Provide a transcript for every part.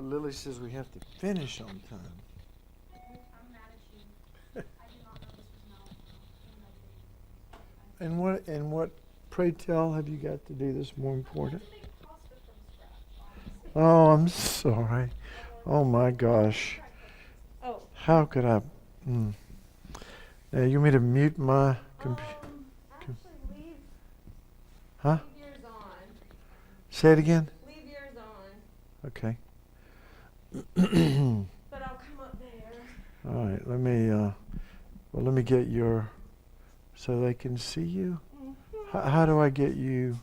But Lily says we have to finish on time. I'm mad at you. I did not know this was not in my day. And what, pray tell, have you got to do that's more important? I have to make pasta from scratch, honestly. Oh, I'm sorry. Oh my gosh. Oh. How could I? Now you want me to mute my computer? Actually, leave Huh? yours on. Say it again. Leave yours on. Okay. But I'll come up there. All right. Let me get your, so they can see you. Mm-hmm. How do I get you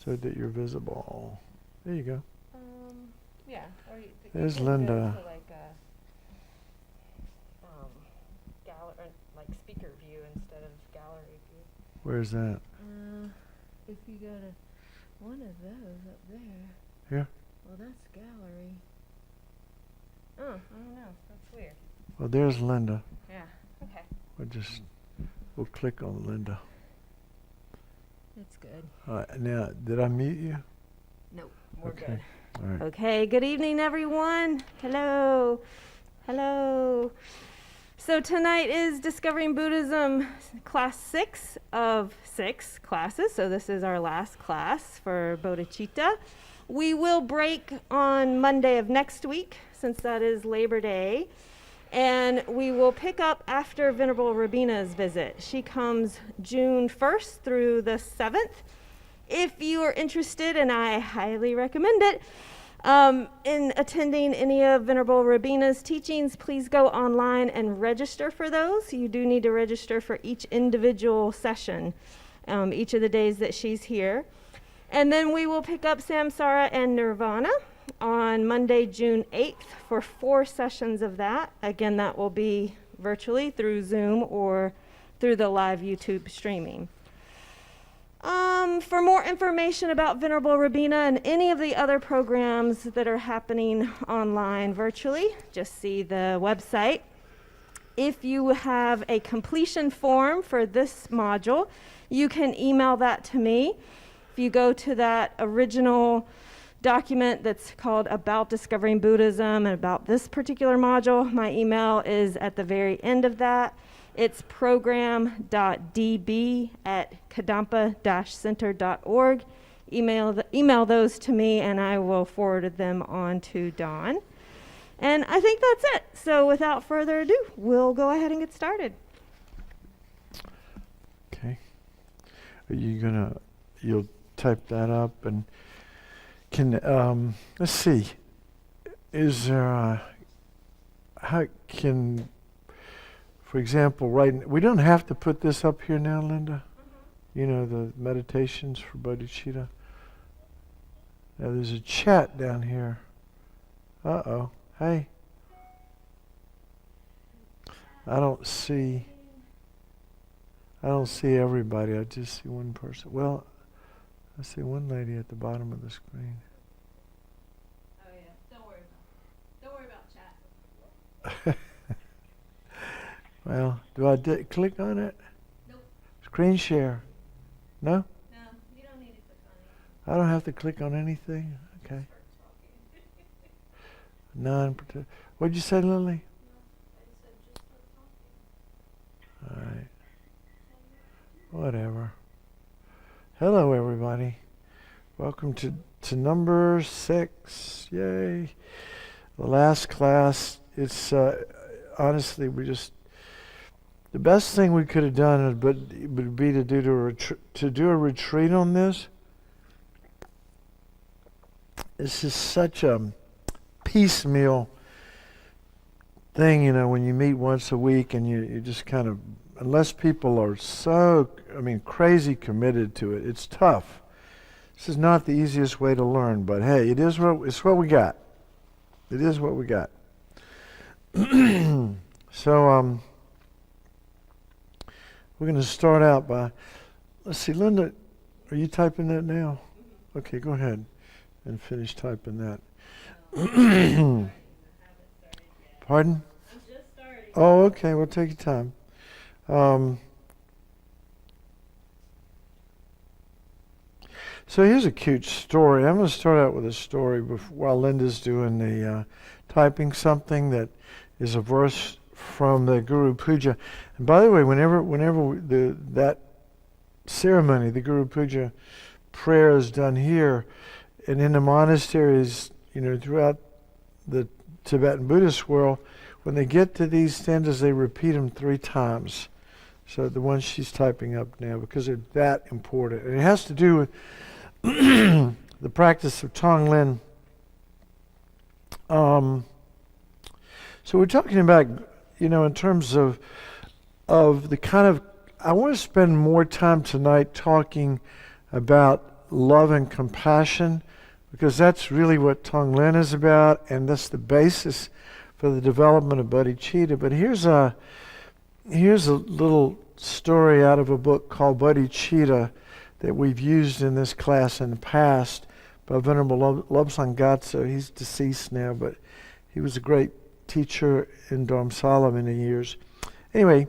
so that you're visible? There you go. Yeah. Or you There's could Linda. Go to like a gallery, like speaker view instead of gallery view. Where's that? If you go to one of those up there. Here? Well, that's gallery. Oh, I don't know. That's weird. Well, there's Linda. Yeah. Okay. We'll click on Linda. That's good. All right. Now, did I mute you? Nope. We're Okay. good. All right. Okay, good evening, everyone. Hello. Hello. So tonight is Discovering Buddhism, class 6 of 6 classes. So this is our last class for Bodhichitta. We will break on Monday of next week, since that is Labor Day. And we will pick up after Venerable Rabina's visit. She comes June 1st through the 7th. If you are interested, and I highly recommend it, in attending any of Venerable Rabina's teachings, please go online and register for those. You do need to register for each individual session, each of the days that she's here. And then we will pick up Samsara and Nirvana on Monday, June 8th for 4 sessions of that. Again, that will be virtually through Zoom or through the live YouTube streaming. For more information about Venerable Rabina and any of the other programs that are happening online virtually, just see the website. If you have a completion form for this module, you can email that to me. If you go to that original document that's called About Discovering Buddhism and about this particular module, my email is at the very end of that. It's program.db@kadampa-center.org. Email those to me, and I will forward them on to Dawn. And I think that's it. So without further ado, we'll go ahead and get started. Okay. You'll type that up and let's see. Is there for example, we don't have to put this up here now, Linda? Mm-hmm. You know, the meditations for Bodhichitta. Now there's a chat down here. Uh-oh. Hey. I don't see everybody. I just see one person. Well, I see one lady at the bottom of the screen. Oh yeah, don't worry about chat. Well, do I click on it? Nope. Screen share? No? No, you don't need to click on it. I don't have to click on anything? Okay. None. What'd you say, Lily? All right. Whatever. Hello, everybody. Welcome to number 6. Yay. The last class. It's honestly, the best thing we could have done would be to do a retreat on this. This is such a piecemeal thing, you know, when you meet once a week and you just kind of, unless people are so, crazy committed to it, it's tough. This is not the easiest way to learn, but hey, it's what we got. It is what we got. So, we're going to start out by, let's see, Linda, are you typing that now? Mm-hmm. Okay, go ahead and finish typing that. Pardon? I'm just starting. Oh, okay, well, take your time. So here's a cute story. I'm going to start out with a story while Linda's doing the typing something that is a verse from the Guru Puja. And by the way, whenever that ceremony, the Guru Puja prayer is done here, and in the monasteries, throughout the Tibetan Buddhist world, when they get to these stanzas, they repeat them 3 times. So the one she's typing up now, because they're that important. And it has to do with the practice of Tonglen. So we're talking about, in terms of the kind of, I want to spend more time tonight talking about love and compassion, because that's really what Tonglen is about, and that's the basis for the development of bodhicitta. But here's a little story out of a book called Bodhichitta that we've used in this class in the past by Venerable Lobsang Gatso. He's deceased now, but he was a great teacher in Dharamsala many years. Anyway,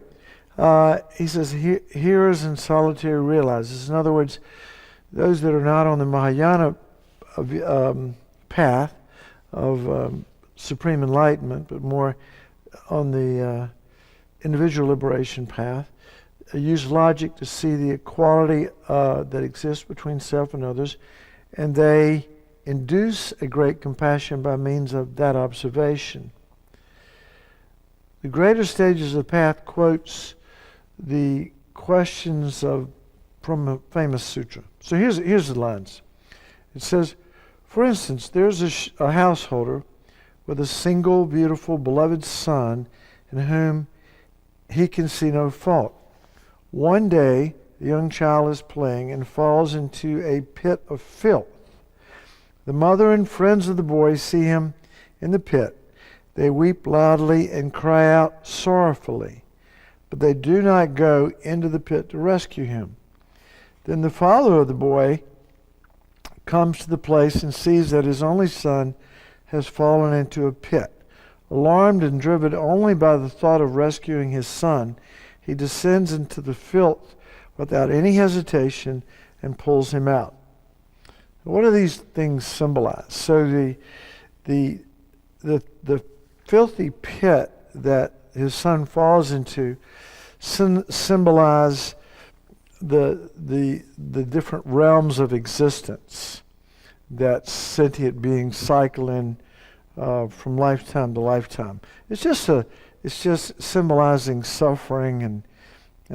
he says, hearers in solitary realize. This is, in other words, those that are not on the Mahayana path of supreme enlightenment, but more on the individual liberation path, use logic to see the equality that exists between self and others, and they induce a great compassion by means of that observation. The greater stages of the path quotes the questions from a famous sutra. So here's the lines. It says, for instance, there's a householder with a single, beautiful, beloved son in whom he can see no fault. One day, the young child is playing and falls into a pit of filth. The mother and friends of the boy see him in the pit. They weep loudly and cry out sorrowfully, but they do not go into the pit to rescue him. Then the father of the boy comes to the place and sees that his only son has fallen into a pit. Alarmed and driven only by the thought of rescuing his son, he descends into the filth without any hesitation and pulls him out. What do these things symbolize? So the filthy pit that his son falls into symbolize the different realms of existence that sentient beings cycle in from lifetime to lifetime. It's just symbolizing suffering and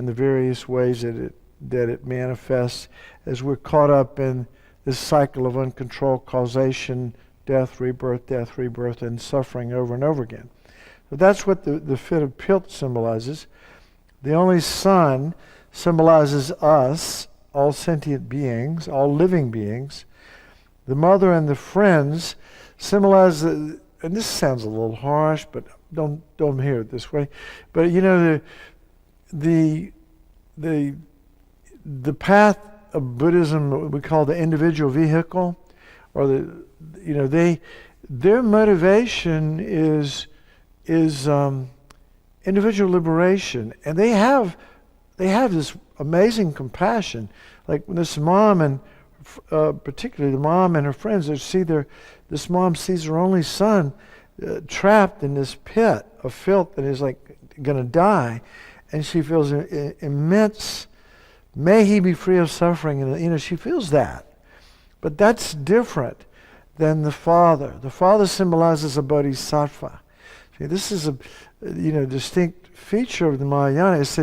the various ways that it manifests as we're caught up in this cycle of uncontrolled causation, death, rebirth, and suffering over and over again. So that's what the fit of pit symbolizes. The only son symbolizes us, all sentient beings, all living beings. The mother and the friends symbolize, and this sounds a little harsh, but don't hear it this way. But the path of Buddhism, what we call the individual vehicle, or their motivation is individual liberation, and they have this amazing compassion. Like when this mom and particularly the mom and her friends, this mom sees her only son trapped in this pit of filth that is like going to die, and she feels immense. May he be free of suffering, and she feels that. But that's different than the father. The father symbolizes a bodhisattva. See, this is a distinct feature of the Mahayana. Is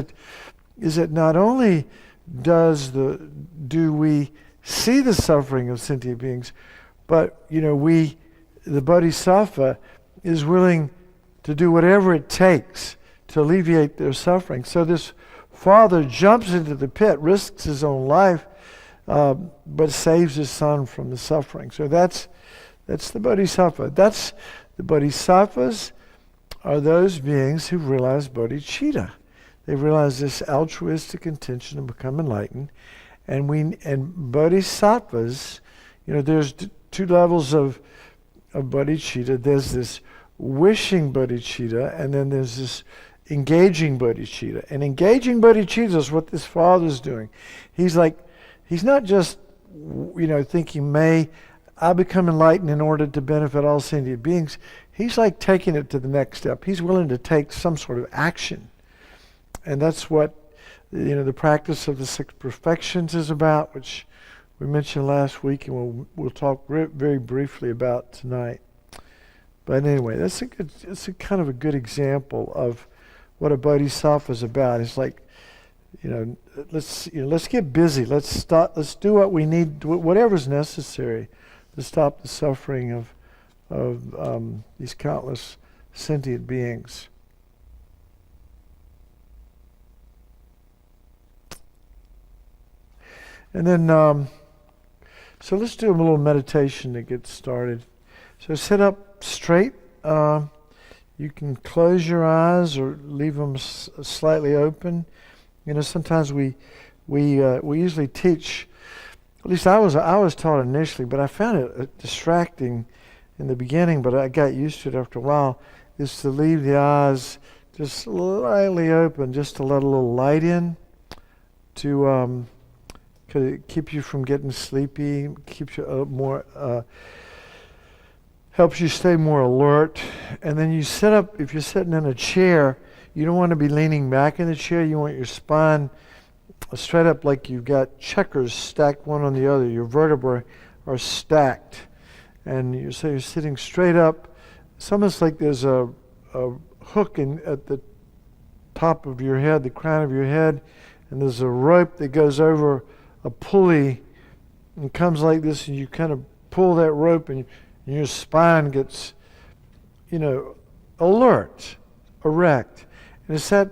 that not only do we see the suffering of sentient beings, but the bodhisattva is willing to do whatever it takes to alleviate their suffering. So this father jumps into the pit, risks his own life, but saves his son from the suffering. So that's the bodhisattva. The bodhisattvas are those beings who realize bodhicitta. They realize this altruistic intention to become enlightened, and bodhisattvas, there's 2 levels of bodhicitta. There's this wishing bodhicitta, and then there's this engaging bodhicitta. And engaging bodhicitta is what this father's doing. He's not just thinking, may I become enlightened in order to benefit all sentient beings. He's like taking it to the next step. He's willing to take some sort of action. And that's what, the practice of the 6 perfections is about, which we mentioned last week, and we'll talk very briefly about tonight. But anyway, it's a kind of a good example of what a bodhisattva is about. It's like, let's get busy. Let's do what we need, whatever's necessary to stop the suffering of these countless sentient beings. And then, so let's do a little meditation to get started. So sit up straight. You can close your eyes or leave them slightly open. Sometimes we usually teach. At least I was taught initially, but I found it distracting in the beginning. But I got used to it after a while. Is to leave the eyes just slightly open, just to let a little light in, to keep you from getting sleepy, keeps you more. Helps you stay more alert. And then you sit up. If you're sitting in a chair, you don't want to be leaning back in the chair. You want your spine straight up, like you've got checkers stacked one on the other. Your vertebrae are stacked. And you're sitting straight up. It's almost like there's a hook at the top of your head, the crown of your head, and there's a rope that goes over a pulley and comes like this, and you kind of pull that rope, and your spine gets, alert, erect. And it's that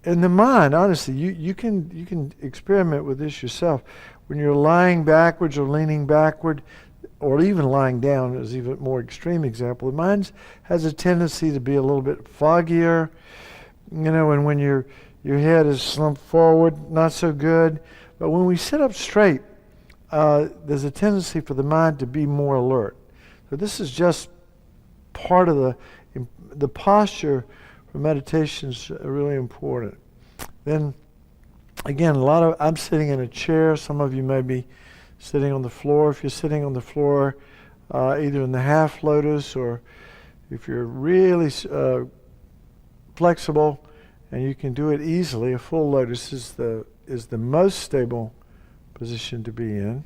in the mind, honestly, you can experiment with this yourself. When you're lying backwards or leaning backward, or even lying down is even more extreme example. The mind has a tendency to be a little bit foggier, and when your head is slumped forward, not so good. But when we sit up straight, there's a tendency for the mind to be more alert. So this is just part of the posture for meditation is really important. Then, again, I'm sitting in a chair. Some of you may be sitting on the floor. If you're sitting on the floor, either in the half lotus, or if you're really flexible and you can do it easily, a full lotus is the most stable position to be in.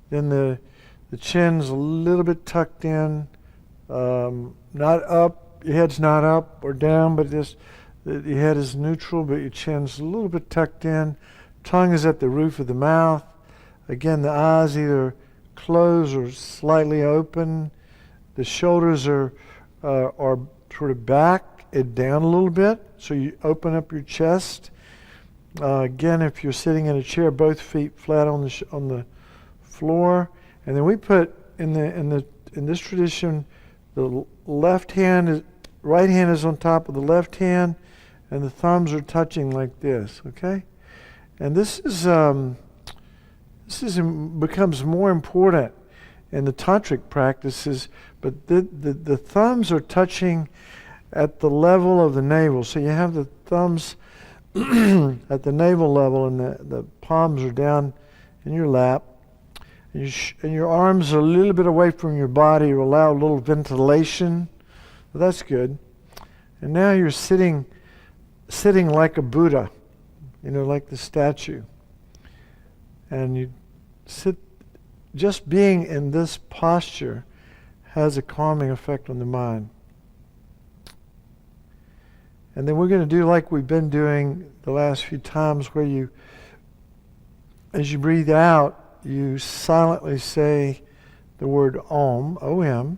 Then the chin's a little bit tucked in, not up. Your head's not up or down, but just your head is neutral, but your chin's a little bit tucked in. Tongue is at the roof of the mouth. Again, the eyes either closed or slightly open. The shoulders are sort of back and down a little bit, so you open up your chest. Again, if you're sitting in a chair, both feet flat on the floor. And then we put in this tradition, the right hand is on top of the left hand, and the thumbs are touching like this. Okay, and this becomes more important in the tantric practices. But the thumbs are touching at the level of the navel. So you have the thumbs at the navel level, and the palms are down in your lap. And your arms are a little bit away from your body to allow a little ventilation. Well, that's good. And now you're sitting like a Buddha, like the statue. And you sit, just being in this posture has a calming effect on the mind. And then we're going to do like we've been doing the last few times, where as you breathe out, you silently say the word Om, O-M,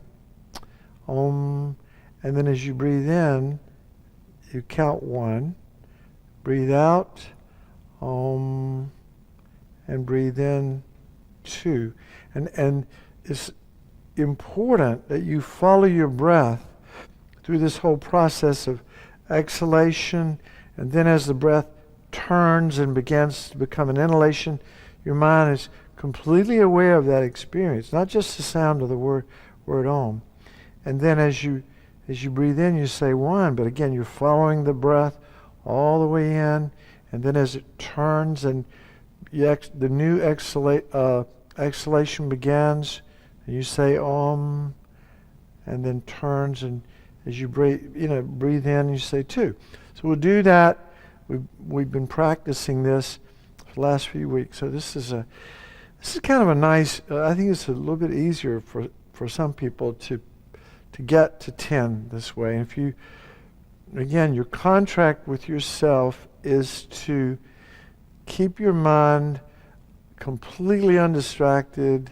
Om, and then as you breathe in, you count 1, breathe out, Om, and breathe in 2. And it's important that you follow your breath through this whole process of exhalation, and then as the breath turns and begins to become an inhalation, your mind is completely aware of that experience, not just the sound of the word Om. And then as you breathe in, you say 1, but again, you're following the breath all the way in, and then as it turns and the new exhalation begins, and you say Om, and then turns, and as you breathe in, you say 2. So we'll do that. We've been practicing this for the last few weeks. So this is kind of a nice. I think it's a little bit easier for some people to get to 10 this way. And if you, again, your contract with yourself is to keep your mind completely undistracted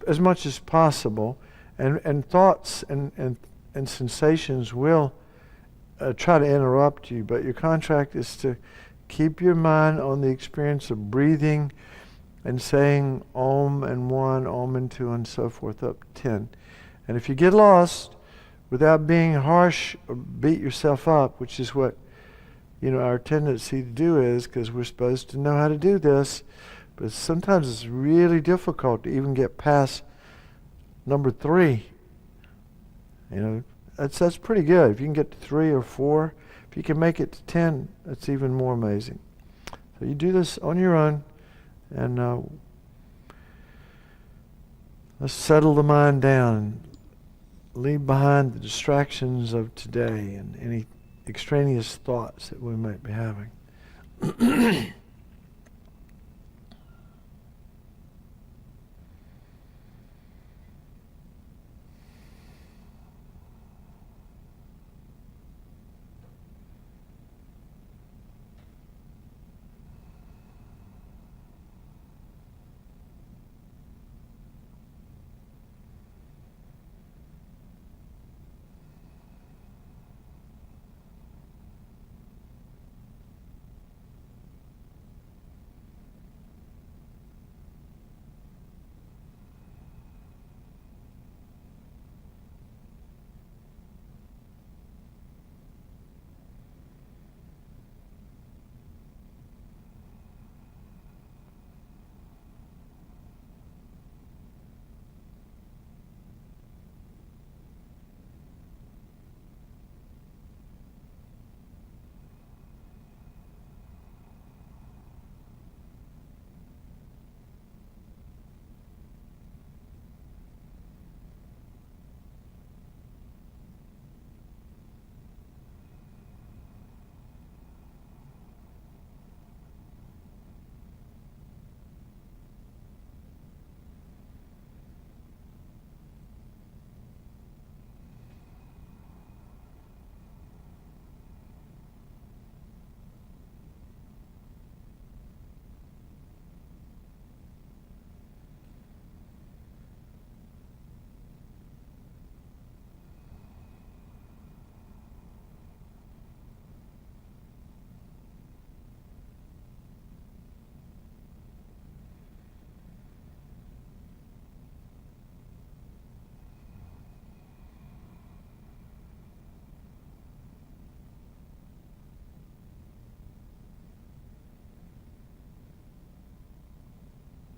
as much as possible, and thoughts and sensations will try to interrupt you, but your contract is to keep your mind on the experience of breathing and saying Om and 1, Om and 2, and so forth up to 10. And if you get lost, without being harsh or beat yourself up, which is what our tendency to do is, because we're supposed to know how to do this, but sometimes it's really difficult to even get past number 3. That's pretty good. If you can get to 3 or 4, if you can make it to 10, that's even more amazing. So you do this on your own, and let's settle the mind down and leave behind the distractions of today and any extraneous thoughts that we might be having.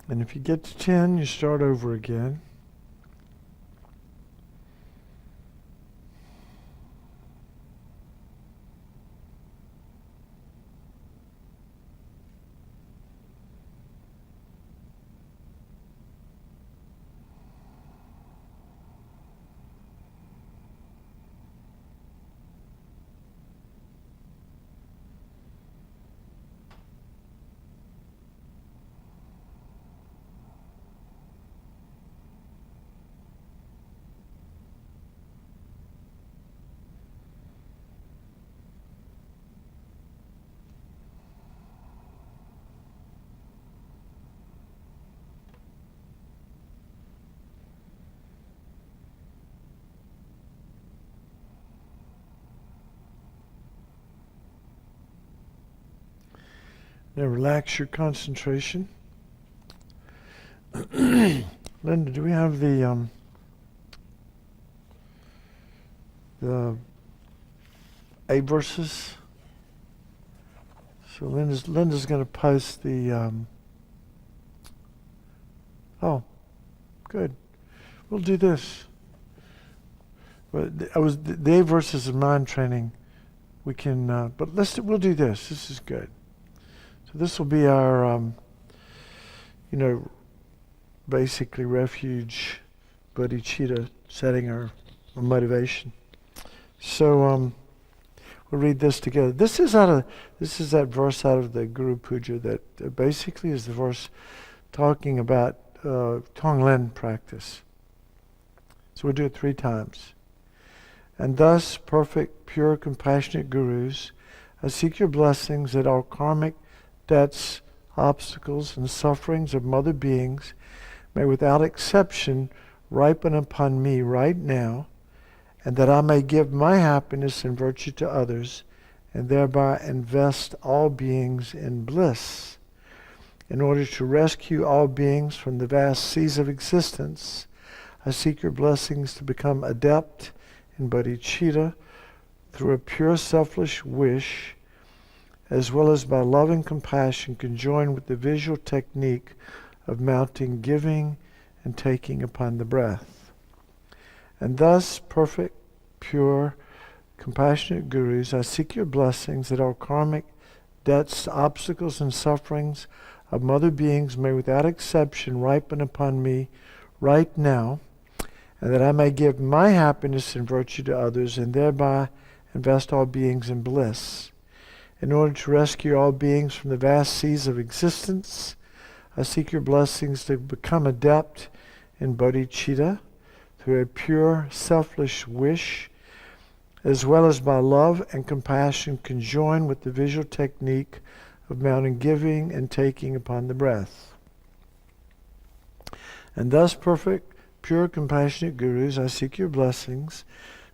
And if you get to 10, you start over again. Now relax your concentration. Linda, do we have the A verses? So Linda's going to post the. Oh, good. We'll do this. But the A verses of mind training. We can, but we'll do this. This is good. So this will be our basically refuge, bodhicitta, setting our motivation. So we'll read this together. This is that verse out of the Guru Puja that basically is the verse talking about Tonglen practice. So we'll do it 3 times. And thus, perfect, pure, compassionate gurus, I seek your blessings that all karmic debts, obstacles, and sufferings of mother beings may without exception ripen upon me right now, and that I may give my happiness and virtue to others, and thereby invest all beings in bliss. In order to rescue all beings from the vast seas of existence, I seek your blessings to become adept in bodhicitta through a pure selfless wish, as well as by love and compassion conjoined with the visual technique of mounting giving and taking upon the breath. And thus, perfect, pure, compassionate gurus, I seek your blessings that all karmic debts, obstacles, and sufferings of mother beings may without exception ripen upon me right now, and that I may give my happiness and virtue to others, and thereby invest all beings in bliss. In order to rescue all beings from the vast seas of existence, I seek your blessings to become adept in bodhicitta through a pure, selfless wish, as well as by love and compassion conjoined with the visual technique of mounting giving and taking upon the breath. And thus, perfect, pure, compassionate gurus, I seek your blessings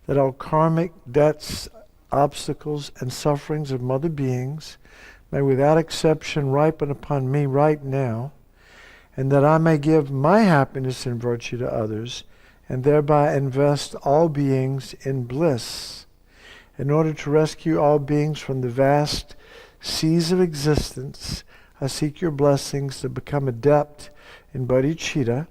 that all karmic debts, obstacles, and sufferings of mother beings may without exception ripen upon me right now, and that I may give my happiness and virtue to others, and thereby invest all beings in bliss. In order to rescue all beings from the vast seas of existence, I seek your blessings to become adept in bodhicitta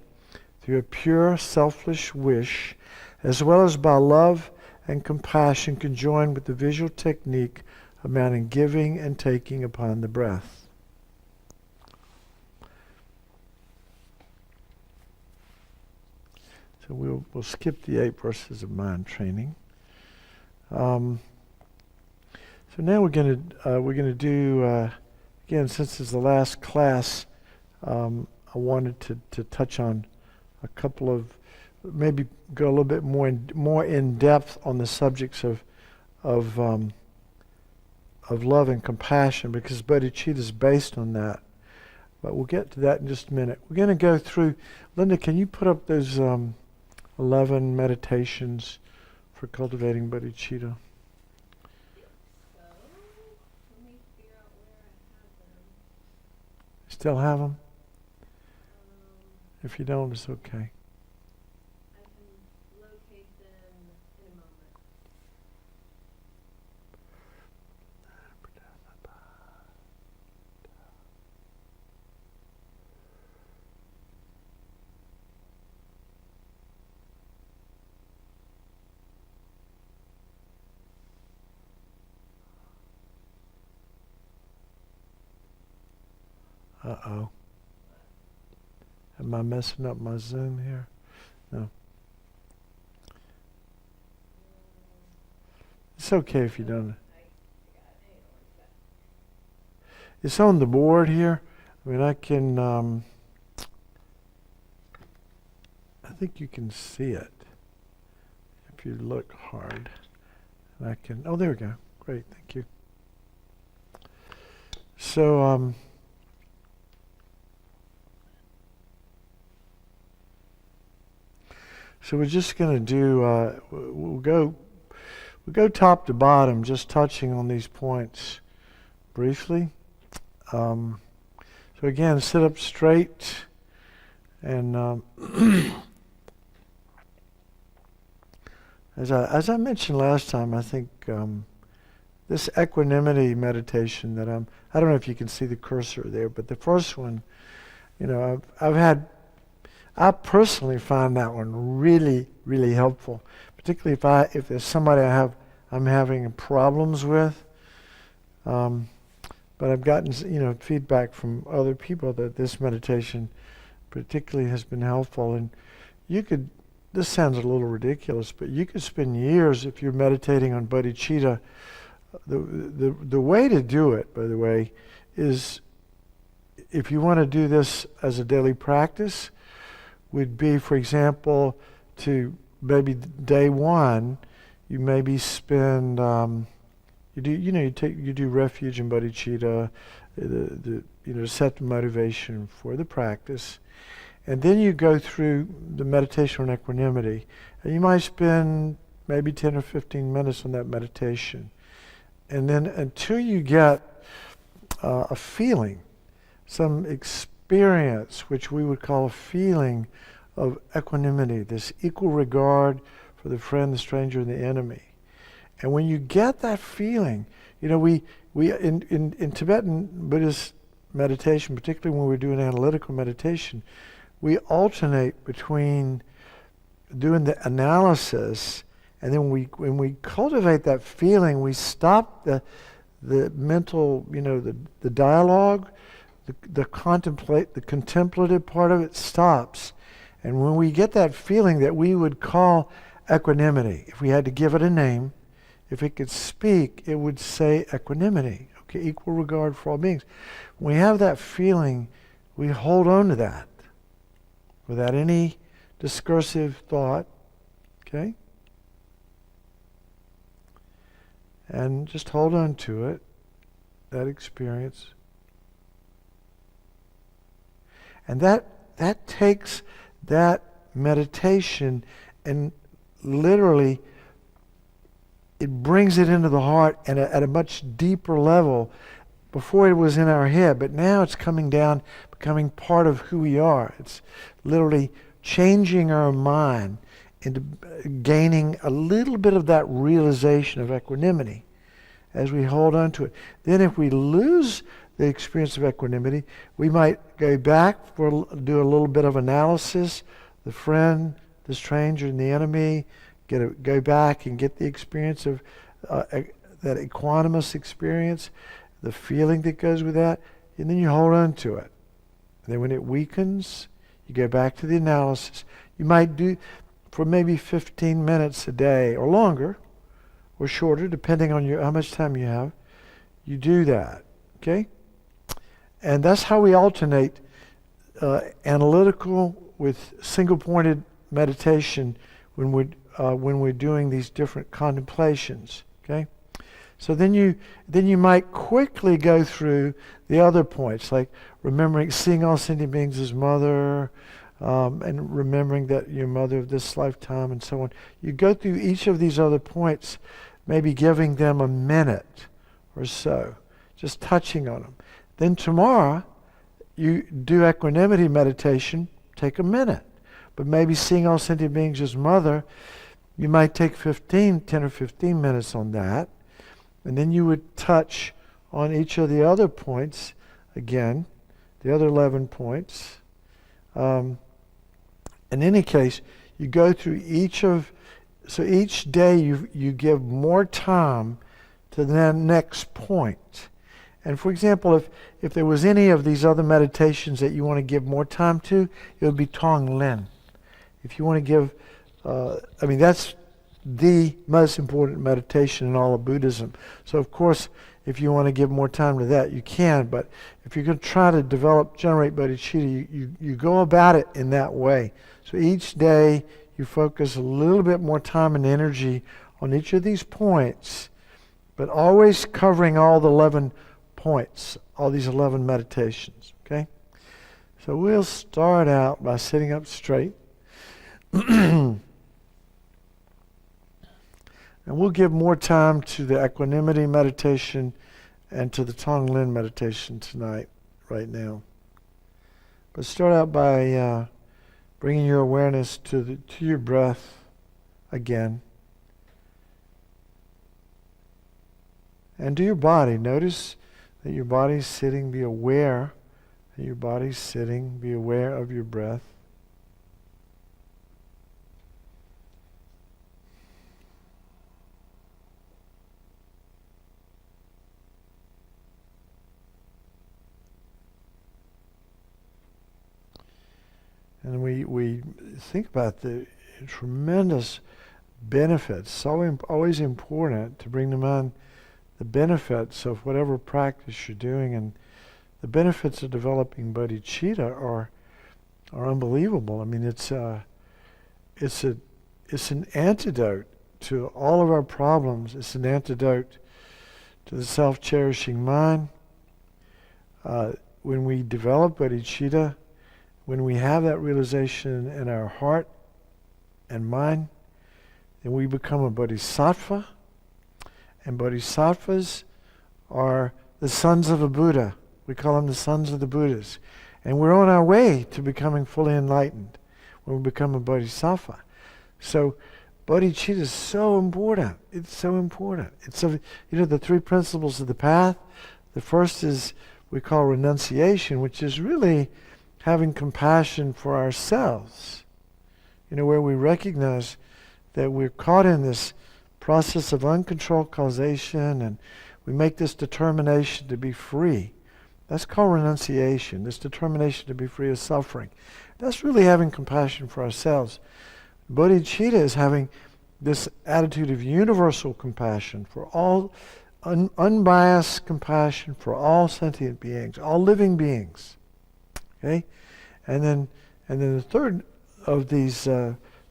through a pure, selfless wish, as well as by love and compassion conjoined with the visual technique of mounting giving and taking upon the breath. So we'll skip the 8 verses of mind training. So now we're gonna do again, since it's the last class, I wanted to touch on a couple of, maybe go a little bit more in depth on the subjects of love and compassion, because bodhicitta is based on that. But we'll get to that in just a minute. We're going to go through. Linda, can you put up those 11 meditations for cultivating bodhicitta? Still have them? If you don't, it's okay. Uh-oh. Am I messing up my Zoom here? No. It's okay if you don't. It's on the board here. I mean, I can, I think you can see it if you look hard. And I can, oh, there we go. Great, thank you. So, so we're just going to do, we'll go top to bottom, just touching on these points briefly. So again, sit up straight, and as I mentioned last time, I think this equanimity meditation that I don't know if you can see the cursor there, but the first one, you know, I personally find that one really, really helpful, particularly if there's somebody I'm having problems with. but I've gotten feedback from other people that this meditation particularly has been helpful. And this sounds a little ridiculous, but you could spend years if you're meditating on bodhicitta. The way to do it, by the way, is if you want to do this as a daily practice, would be, for example, to maybe day one, you maybe spend you do refuge and bodhicitta, to set the motivation for the practice, and then you go through the meditation on equanimity, and you might spend maybe 10 or 15 minutes on that meditation, and then until you get a feeling, some experience, which we would call a feeling of equanimity, this equal regard for the friend, the stranger, and the enemy. And when you get that feeling, we in Tibetan Buddhist meditation, particularly when we're doing analytical meditation, we alternate between doing the analysis, and then when we cultivate that feeling, we stop the mental, the dialogue, the contemplative part of it stops. And when we get that feeling that we would call equanimity, if we had to give it a name, if it could speak, it would say equanimity, okay, equal regard for all beings. When we have that feeling, we hold on to that without any discursive thought, okay? And just hold on to it, that experience. And that takes that meditation and literally it brings it into the heart and at a much deeper level. Before it was in our head, but now it's coming down, becoming part of who we are. It's literally changing our mind into gaining a little bit of that realization of equanimity as we hold on to it. Then if we lose the experience of equanimity, we might go back, do a little bit of analysis, the friend, the stranger, and the enemy, go back and get the experience of that equanimous experience, the feeling that goes with that, and then you hold on to it. And then when it weakens, you go back to the analysis. You might do for maybe 15 minutes a day or longer or shorter, depending on how much time you have. You do that, okay? And that's how we alternate analytical with single-pointed meditation when we're doing these different contemplations, okay? So then you might quickly go through the other points, like remembering, seeing all sentient beings as mother, and remembering that you're mother of this lifetime, and so on. You go through each of these other points, maybe giving them a minute or so, just touching on them. Then tomorrow, you do equanimity meditation, take a minute. But maybe seeing all sentient beings as mother, you might take 10 or 15 minutes on that. And then you would touch on each of the other points again, the other 11 points. In any case, you go through so each day you give more time to the next point. And for example, if there was any of these other meditations that you want to give more time to, it would be Tong Lin. If you want to give, that's the most important meditation in all of Buddhism. So of course, if you want to give more time to that, you can. But if you're going to try to generate bodhicitta, you go about it in that way. So each day you focus a little bit more time and energy on each of these points, but always covering all the 11 points, all these 11 meditations, okay? So we'll start out by sitting up straight. And we'll give more time to the equanimity meditation and to the Tong Lin meditation tonight, right now. But start out by bringing your awareness to your breath again. And to your body. Notice that your body's sitting. Be aware that your body's sitting. Be aware of your breath. And we think about the tremendous benefits. So always important to bring to mind the benefits of whatever practice you're doing, and the benefits of developing bodhicitta are unbelievable. I mean, it's an antidote to all of our problems. It's an antidote to the self-cherishing mind. When we develop bodhicitta, when we have that realization in our heart and mind, then we become a bodhisattva. And bodhisattvas are the sons of a Buddha. We call them the sons of the Buddhas. And we're on our way to becoming fully enlightened when we become a bodhisattva. So bodhicitta is so important. It's so important. It's the three principles of the path. The first is we call renunciation, which is really having compassion for ourselves. Where we recognize that we're caught in this process of uncontrolled causation, and we make this determination to be free. That's called renunciation, this determination to be free of suffering. That's really having compassion for ourselves. Bodhicitta is having this attitude of universal compassion for all, unbiased compassion for all sentient beings, all living beings. Okay? And then the third of these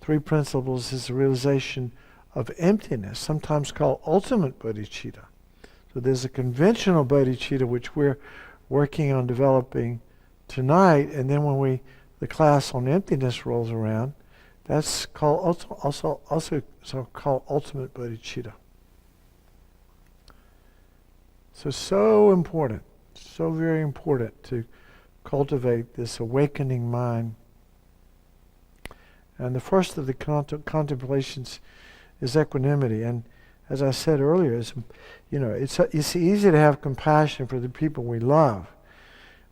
three principles is the realization of emptiness, sometimes called ultimate bodhicitta. So there's a conventional bodhicitta which we're working on developing tonight, and then when the class on emptiness rolls around, that's called also called ultimate bodhicitta. So important, so very important to cultivate this awakening mind. And the first of the contemplations is equanimity. And as I said earlier, it's easy to have compassion for the people we love,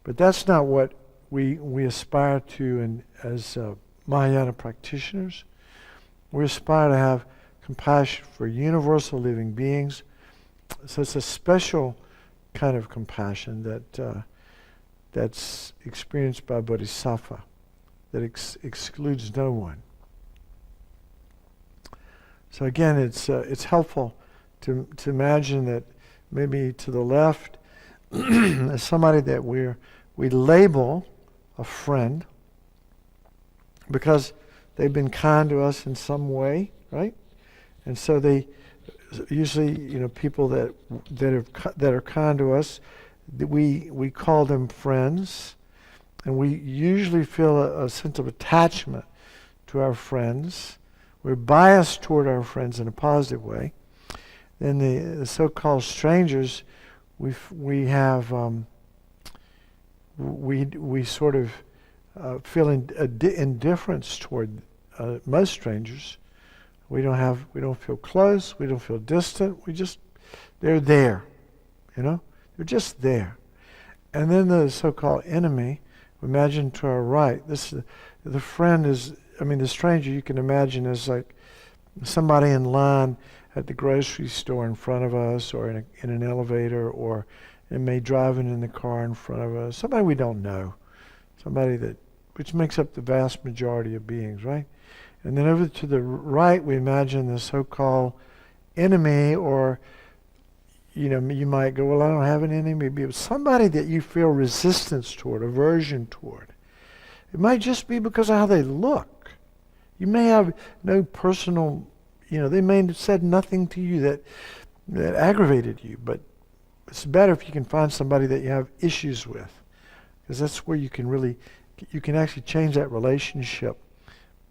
but that's not what we aspire to as Mahayana practitioners. We aspire to have compassion for universal living beings. So it's a special kind of compassion that's experienced by bodhisattva, that excludes no one. So again, it's helpful to imagine that maybe to the left is somebody that we label a friend because they've been kind to us in some way, right? And so they usually, people that are kind to us, we call them friends, and we usually feel a sense of attachment to our friends. We're biased toward our friends in a positive way. Then the so-called strangers, we sort of feel indifference toward most strangers. We don't feel close. We don't feel distant. They're there, they're just there. And then the so-called enemy, imagine to our right. The friend is, the stranger you can imagine as like somebody in line at the grocery store in front of us, or in an elevator, or it may driving in the car in front of us. Somebody we don't know, which makes up the vast majority of beings, right? And then over to the right, we imagine the so-called enemy, or you might go, well, I don't have an enemy, but somebody that you feel resistance toward, aversion toward. It might just be because of how they look. You may have no personal, they may have said nothing to you that aggravated you, but it's better if you can find somebody that you have issues with, because that's where you can actually change that relationship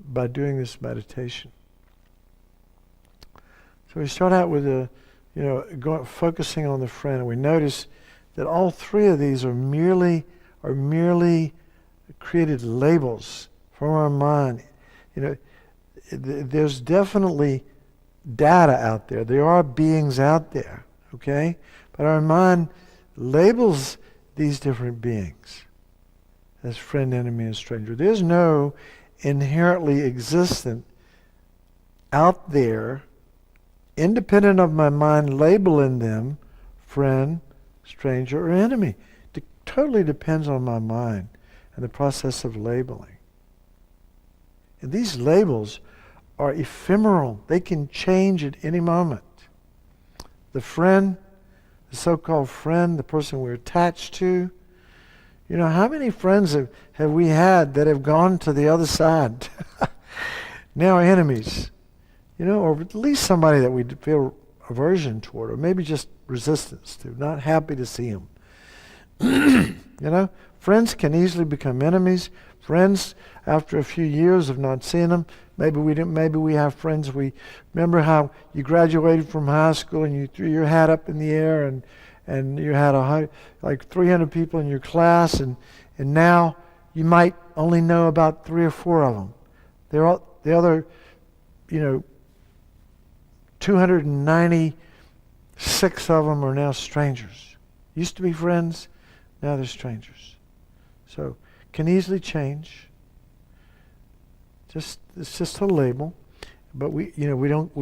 by doing this meditation. So we start out with focusing on the friend, and we notice that all three of these are merely created labels from our mind. There's definitely data out there. There are beings out there, okay? But our mind labels these different beings as friend, enemy, and stranger. There's no inherently existent out there, independent of my mind labeling them friend, stranger, or enemy. It totally depends on my mind and the process of labeling. And these labels are ephemeral. They can change at any moment. The friend, the so-called friend, the person we're attached to. You know, how many friends have we had that have gone to the other side? Now enemies. You know, or at least somebody that we feel aversion toward, or maybe just resistance to, not happy to see them. You know, friends can easily become enemies. Friends, after a few years of not seeing them, maybe we have friends. We remember how you graduated from high school and you threw your hat up in the air and you had like 300 people in your class, and now you might only know about 3 or 4 of them. The other, 296 of them are now strangers. Used to be friends, now they're strangers. So can easily change. It's just a label, but we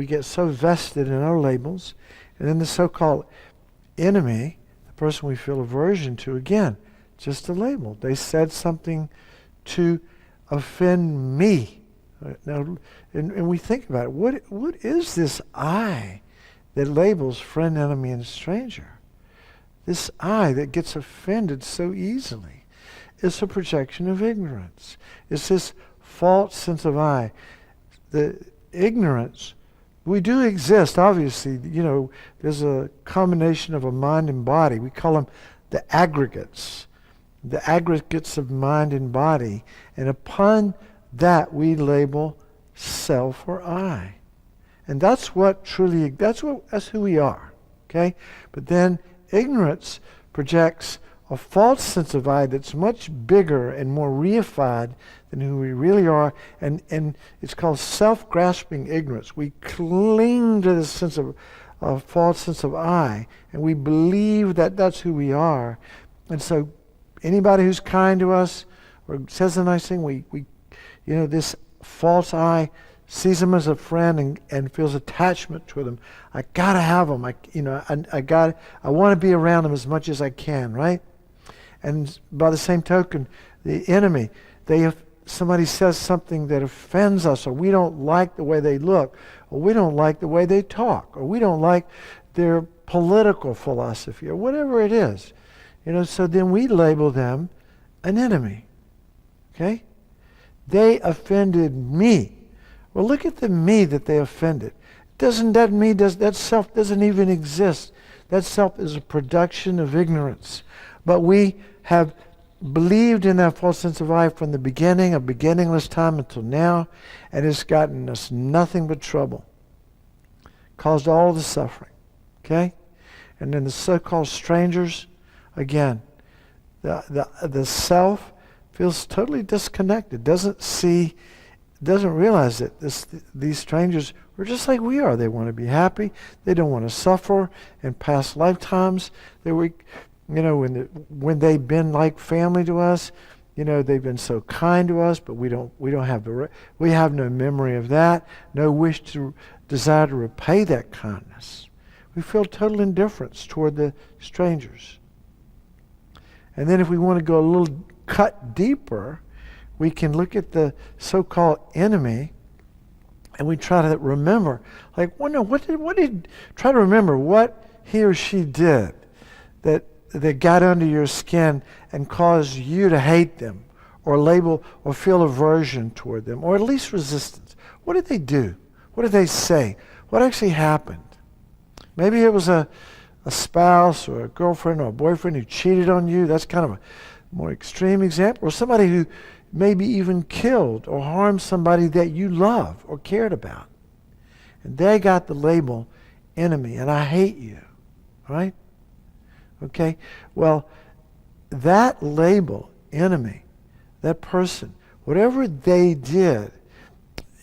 get so vested in our labels, and then the so-called enemy, the person we feel aversion to, again, just a label. They said something to offend me. Now, and we think about it. What is this I that labels friend, enemy, and stranger? This I that gets offended so easily. It's a projection of ignorance. It's this false sense of I. The ignorance, we do exist, obviously. There's a combination of a mind and body. We call them the aggregates of mind and body. And upon that we label self or I. And that's who we are. Okay? But then ignorance projects a false sense of I that's much bigger and more reified than who we really are, and it's called self-grasping ignorance. We cling to this sense of a false sense of I, and we believe that that's who we are. And so anybody who's kind to us or says a nice thing, we this false I sees them as a friend and feels attachment to them. I gotta have them. I want to be around them as much as I can, right? And by the same token, the enemy, somebody says something that offends us, or we don't like the way they look, or we don't like the way they talk, or we don't like their political philosophy, or whatever it is. So then we label them an enemy. Okay? They offended me. Well, look at the me that they offended. That self doesn't even exist. That self is a production of ignorance. But we have believed in that false sense of I from the beginning, of beginningless time until now, and it's gotten us nothing but trouble. Caused all the suffering. Okay? And then the so-called strangers, again, the self feels totally disconnected, doesn't realize that these strangers are just like we are. They want to be happy. They don't want to suffer. In past lifetimes, when they've been like family to us, they've been so kind to us, but we have no memory of that, no desire to repay that kindness. We feel total indifference toward the strangers. And then if we want to go a little cut deeper, we can look at the so-called enemy, and we try to remember, try to remember what he or she did that got under your skin and caused you to hate them, or label, or feel aversion toward them, or at least resistance. What did they do? What did they say? What actually happened? Maybe it was a spouse or a girlfriend or a boyfriend who cheated on you. That's kind of a more extreme example. Or somebody who maybe even killed or harmed somebody that you love or cared about. And they got the label enemy, and I hate you. Right? Okay? Well, that label, enemy, that person, whatever they did,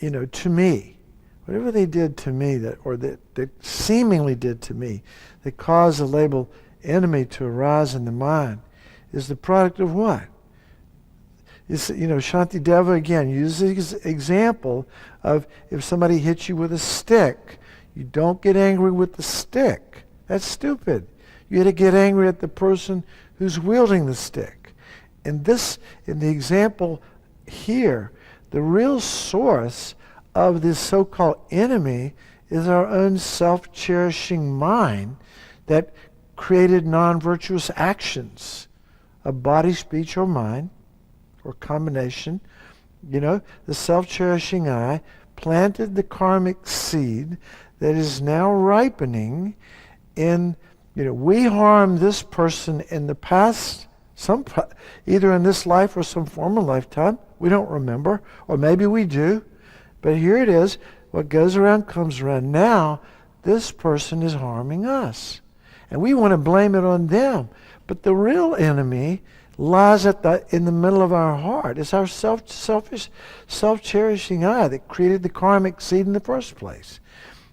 to me, whatever they did to me that seemingly did to me, that caused the label enemy to arise in the mind, is the product of what? Shantideva again uses the example of if somebody hits you with a stick, you don't get angry with the stick. That's stupid. You got to get angry at the person who's wielding the stick. In the example here, the real source of this so-called enemy is our own self-cherishing mind that created non-virtuous actions of body, speech, or mind, or combination. The self-cherishing I planted the karmic seed that is now ripening in, we harmed this person in the past, either in this life or some former lifetime. We don't remember, or maybe we do. But here it is. What goes around comes around. Now, this person is harming us. And we want to blame it on them. But the real enemy lies in the middle of our heart. It's our selfish, self-cherishing I that created the karmic seed in the first place.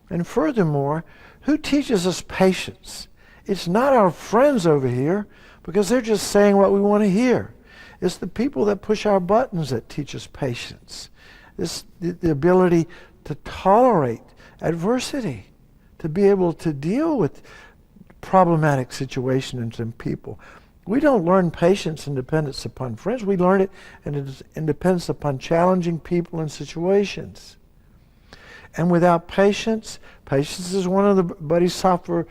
And furthermore, who teaches us patience? It's not our friends over here, because they're just saying what we want to hear. It's the people that push our buttons that teach us patience. It's the ability to tolerate adversity, to be able to deal with problematic situations and people. We don't learn patience and dependence upon friends. We learn it in dependence upon challenging people and situations. And without patience, patience is one of the Bodhisattva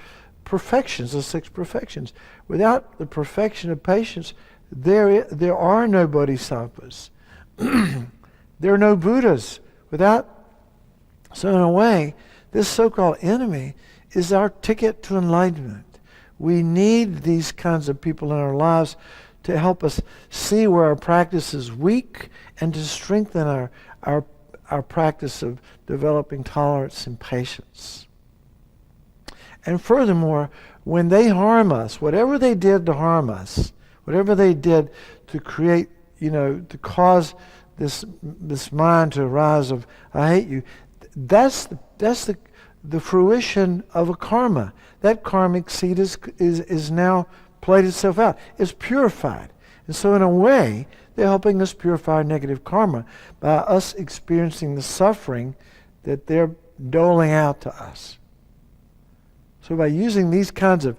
perfections, the 6 perfections. Without the perfection of patience, there are no Bodhisattvas. There are no Buddhas. So in a way, this so-called enemy is our ticket to enlightenment. We need these kinds of people in our lives to help us see where our practice is weak and to strengthen our practice of developing tolerance and patience. And furthermore, when they harm us, whatever they did to harm us, whatever they did to create, to cause this mind to arise of, I hate you, that's the fruition of a karma. That karmic seed is now played itself out. It's purified. And so in a way, they're helping us purify our negative karma by us experiencing the suffering that they're doling out to us. So by using these kinds of,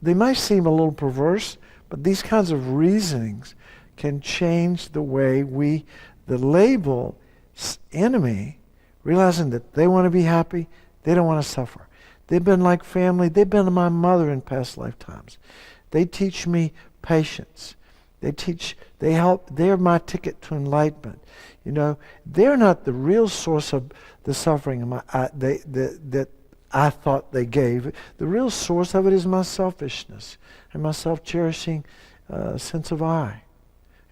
they might seem a little perverse, but these kinds of reasonings can change the way the label enemy, realizing that they want to be happy, they don't want to suffer. They've been like family. They've been my mother in past lifetimes. They teach me patience. They help. They're my ticket to enlightenment. They're not the real source of the suffering that I thought they gave. The real source of it is my selfishness and my self-cherishing sense of I.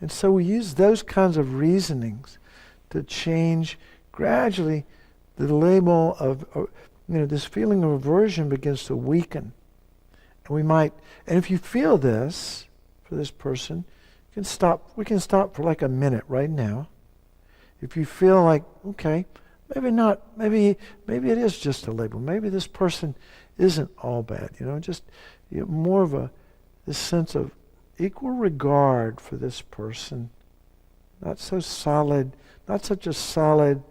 And so we use those kinds of reasonings to change gradually the label of, this feeling of aversion begins to weaken. And if you feel this for this person, we can stop for like a minute right now. If you feel like, okay, maybe not, maybe it is just a label. Maybe this person isn't all bad, more of this sense of equal regard for this person. Not such a solid,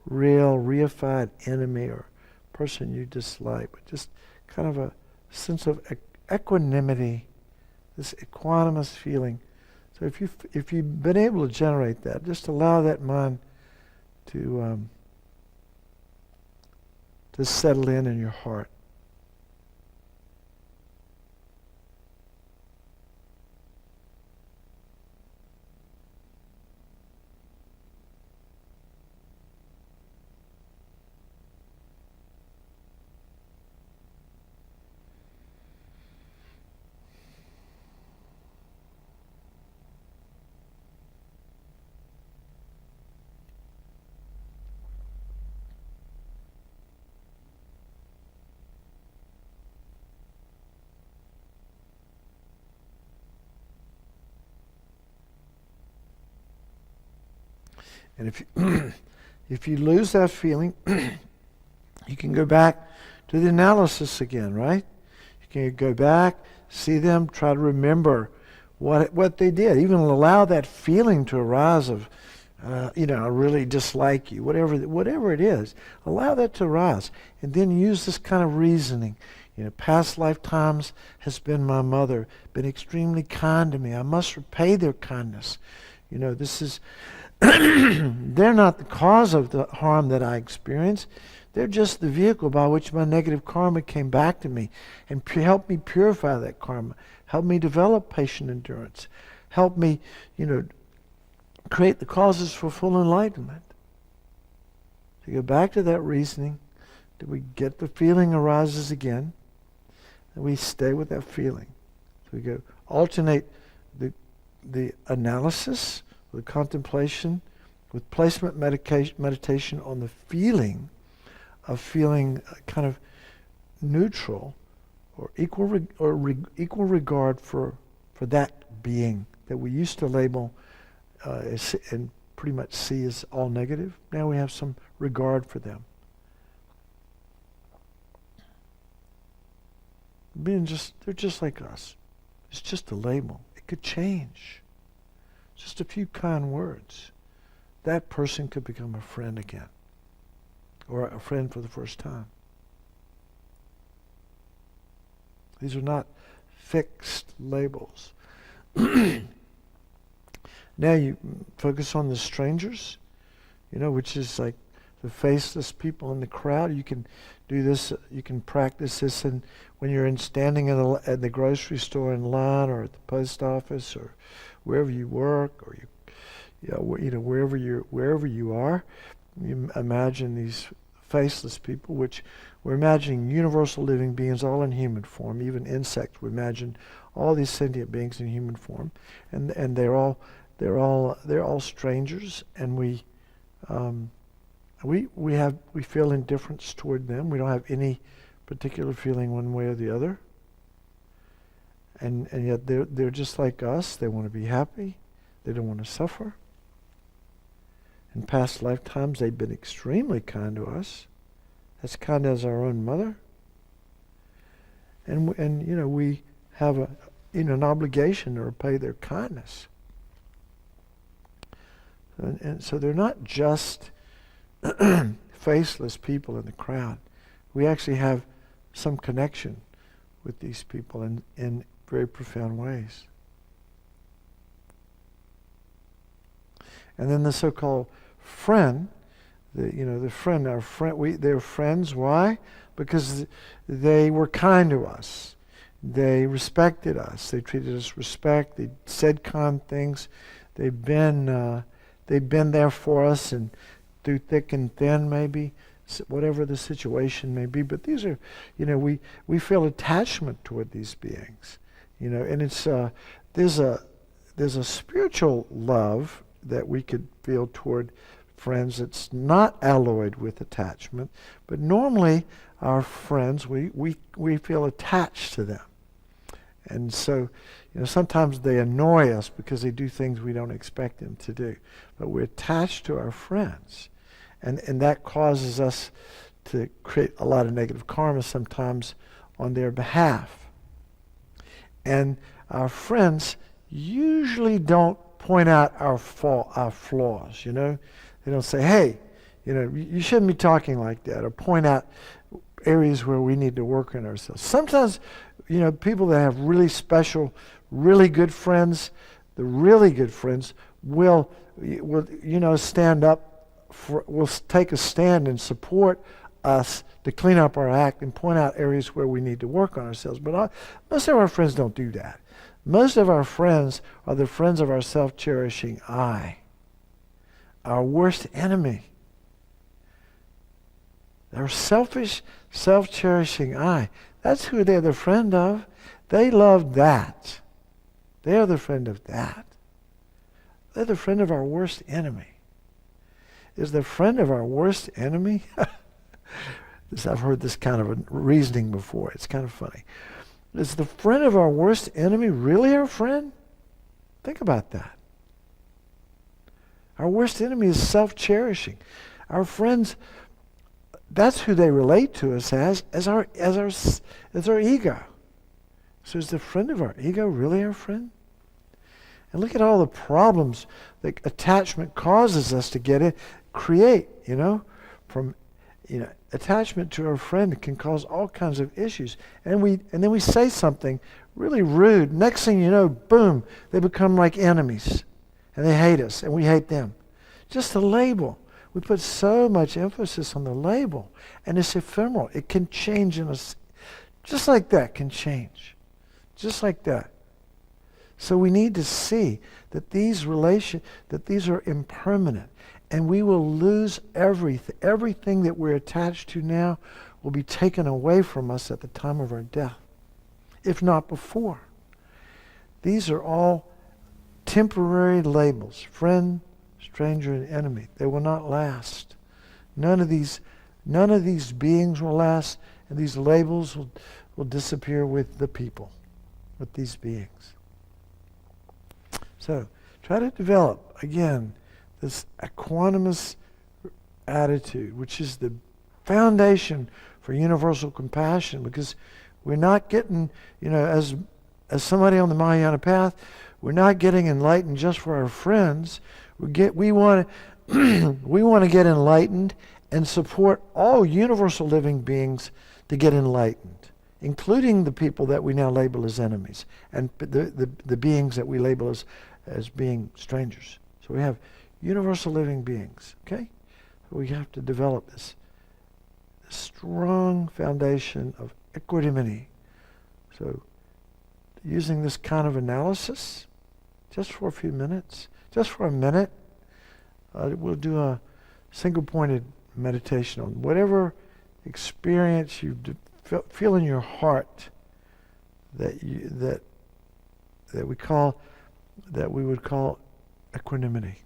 real, reified enemy or person you dislike, but just kind of a sense of equanimity, this equanimous feeling. So if you've been able to generate that, just allow that mind to settle in your heart. And if you lose that feeling, you can go back to the analysis again, right? You can go back, see them, try to remember what they did. Even allow that feeling to arise of, I really dislike you, whatever it is. Allow that to arise. And then use this kind of reasoning. Past lifetimes has been my mother, been extremely kind to me. I must repay their kindness. This is, they're not the cause of the harm that I experience. They're just the vehicle by which my negative karma came back to me and helped me purify that karma, help me develop patient endurance, help me, create the causes for full enlightenment. To go back to that reasoning, that we get the feeling arises again, and we stay with that feeling. So we go alternate the analysis, the contemplation, with placement meditation on the feeling of feeling kind of neutral or equal regard for that being that we used to label and pretty much see as all negative. Now we have some regard for them. They're just like us. It's just a label. It could change. Just a few kind words. That person could become a friend again, or a friend for the first time. These are not fixed labels. Now you focus on the strangers, which is like the faceless people in the crowd. You can do this, you can practice this when you're standing at the grocery store in line, or at the post office, or wherever you work, or wherever you are. You imagine these faceless people, which we're imagining universal living beings, all in human form, even insects. We imagine all these sentient beings in human form, and they're all strangers, and we feel indifference toward them. We don't have any particular feeling one way or the other, and yet they're just like us. They want to be happy. They don't want to suffer. In past lifetimes, they've been extremely kind to us, as kind as our own mother. And we have an obligation to repay their kindness. And so they're not just faceless people in the crowd. We actually have some connection with these people in very profound ways. And then the so-called friend, they're friends. Why? Because they were kind to us. They respected us. They treated us with respect. They said kind things. They've been there for us, and through thick and thin, maybe, whatever the situation may be. But these are, we feel attachment toward these beings, and it's there's a spiritual love that we could feel toward friends that's not alloyed with attachment, but normally our friends, we feel attached to them. And so, sometimes they annoy us because they do things we don't expect them to do. But we're attached to our friends. And that causes us to create a lot of negative karma sometimes on their behalf. And our friends usually don't point out our flaws, They don't say, hey, you shouldn't be talking like that, or point out areas where we need to work on ourselves. Sometimes, people that have really special, really good friends, the really good friends will stand up, will take a stand and support us to clean up our act and point out areas where we need to work on ourselves. But most of our friends don't do that. Most of our friends are the friends of our self-cherishing I, our worst enemy. Our selfish, self-cherishing I. That's who they're the friend of. They love that. They are the friend of that. They're the friend of our worst enemy. Is the friend of our worst enemy? I've heard this kind of a reasoning before. It's kind of funny. Is the friend of our worst enemy really our friend? Think about that. Our worst enemy is self-cherishing. Our friends, that's who they relate to us as our ego. So is the friend of our ego really our friend? And look at all the problems that attachment causes us to create, from attachment to our friend can cause all kinds of issues. And then we say something really rude. Next thing you know, boom, they become like enemies. and they hate us, and we hate them. Just a label. We put so much emphasis on the label, and it's ephemeral. It can change in us, just like that can change, just like that. So we need to see that these are impermanent, and we will lose everything. Everything that we're attached to now will be taken away from us at the time of our death, if not before. These are all temporary labels: friend, stranger, and enemy. They will not last. None of these beings will last, and these labels will disappear with the people, with these beings. So try to develop, again, this equanimous attitude, which is the foundation for universal compassion, because we're not getting, as somebody on the Mahayana path, we're not getting enlightened just for our friends. We want to get enlightened and support all universal living beings to get enlightened, including the people that we now label as enemies, and the beings that we label as being strangers. So we have universal living beings, okay? So we have to develop this strong foundation of equanimity. So using this kind of analysis, just for a few minutes, just for a minute, we'll do a single-pointed meditation on whatever experience you feel in your heart that we would call equanimity.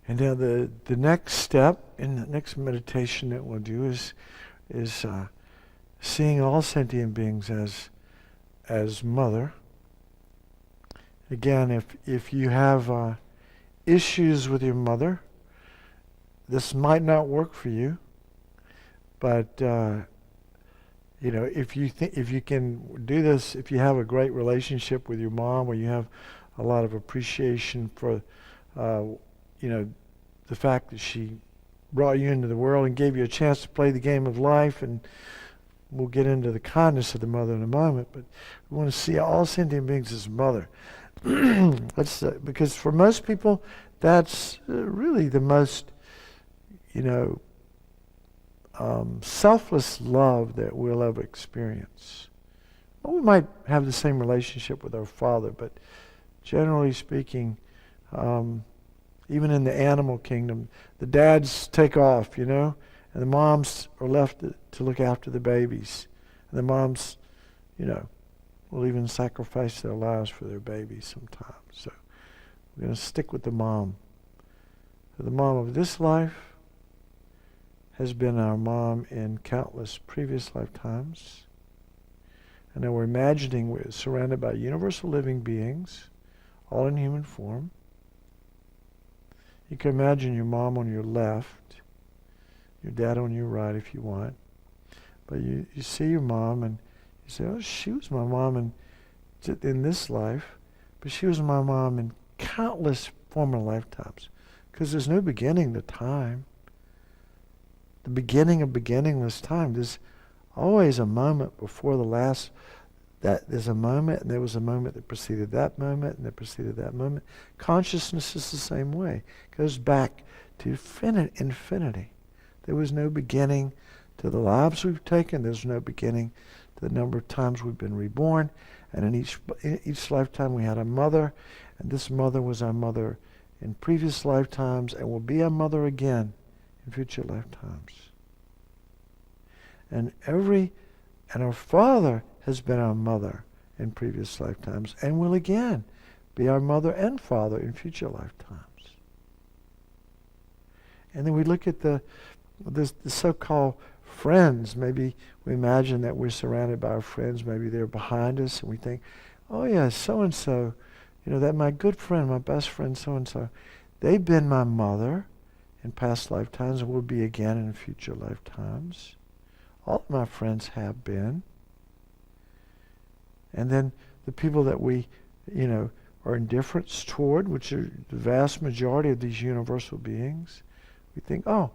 And now the next step in the next meditation that we'll do is seeing all sentient beings as mother. Again, if you have issues with your mother, this might not work for you. But if you can do this, if you have a great relationship with your mom, where you have a lot of appreciation for the fact that she brought you into the world and gave you a chance to play the game of life, and we'll get into the kindness of the mother in a moment, but we want to see all sentient beings as mother. That's because for most people, that's really the most, selfless love that we'll ever experience. Well, we might have the same relationship with our father, but generally speaking, even in the animal kingdom, the dads take off, and the moms are left to look after the babies. And the moms, will even sacrifice their lives for their babies sometimes. So we're going to stick with the mom. So the mom of this life has been our mom in countless previous lifetimes. And now we're imagining we're surrounded by universal living beings, all in human form. You can imagine your mom on your left, your dad on your right if you want. But you see your mom and you say, oh, she was my mom in this life, but she was my mom in countless former lifetimes. Because there's no beginning to time. The beginning of beginningless time. There's always a moment before the last. That there's a moment, and there was a moment that preceded that moment, and that preceded that moment. Consciousness is the same way. It goes back to infinity. There was no beginning to the lives we've taken. There's no beginning to the number of times we've been reborn. And in each lifetime we had a mother, and this mother was our mother in previous lifetimes and will be our mother again in future lifetimes. And our father has been our mother in previous lifetimes and will again be our mother and father in future lifetimes. And then we look at the so-called friends. Maybe we imagine that we're surrounded by our friends. Maybe they're behind us, and we think, oh yeah, so-and-so, that my good friend, my best friend, so-and-so, they've been my mother in past lifetimes and will be again in future lifetimes. All of my friends have been. And then the people that we, are indifferent toward, which are the vast majority of these universal beings, we think, oh,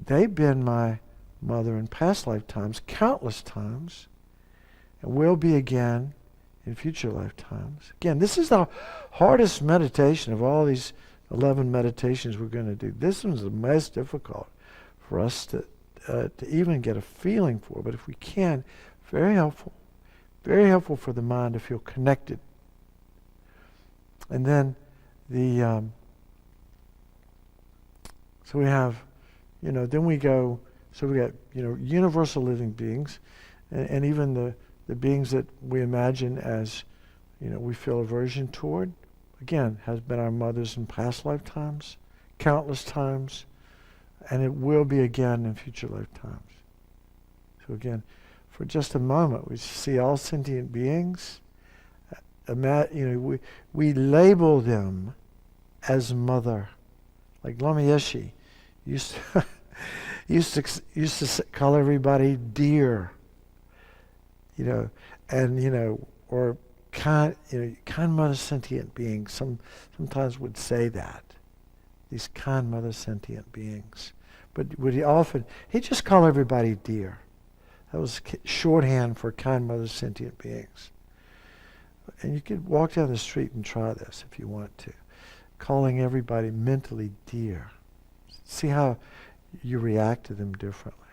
they've been my mother in past lifetimes, countless times, and will be again in future lifetimes. Again, this is the hardest meditation of all these 11 meditations we're going to do. This one's the most difficult for us to even get a feeling for, but if we can, very helpful for the mind to feel connected. And then so we have, then we go, so we got, universal living beings, and even the beings that we imagine as, we feel aversion toward, again, has been our mothers in past lifetimes, countless times, and it will be again in future lifetimes. So again, for just a moment, we see all sentient beings. We label them as mother. Like Lama Yeshe used to call everybody dear, or kind mother sentient beings. Sometimes would say that, these kind mother sentient beings. But he'd just call everybody dear. That was shorthand for kind mother sentient beings. And you could walk down the street and try this if you want to. Calling everybody mentally dear. See how you react to them differently.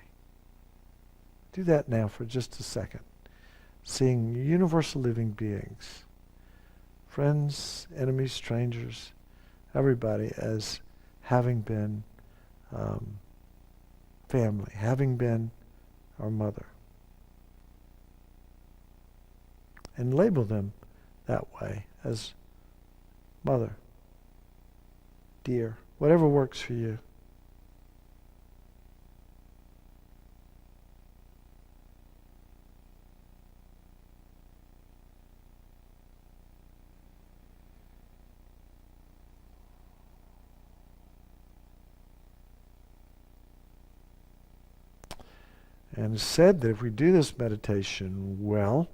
Do that now for just a second. Seeing universal living beings, friends, enemies, strangers, everybody as having been family, having been our mother. And label them that way as mother, dear, whatever works for you. And it's said that if we do this meditation well,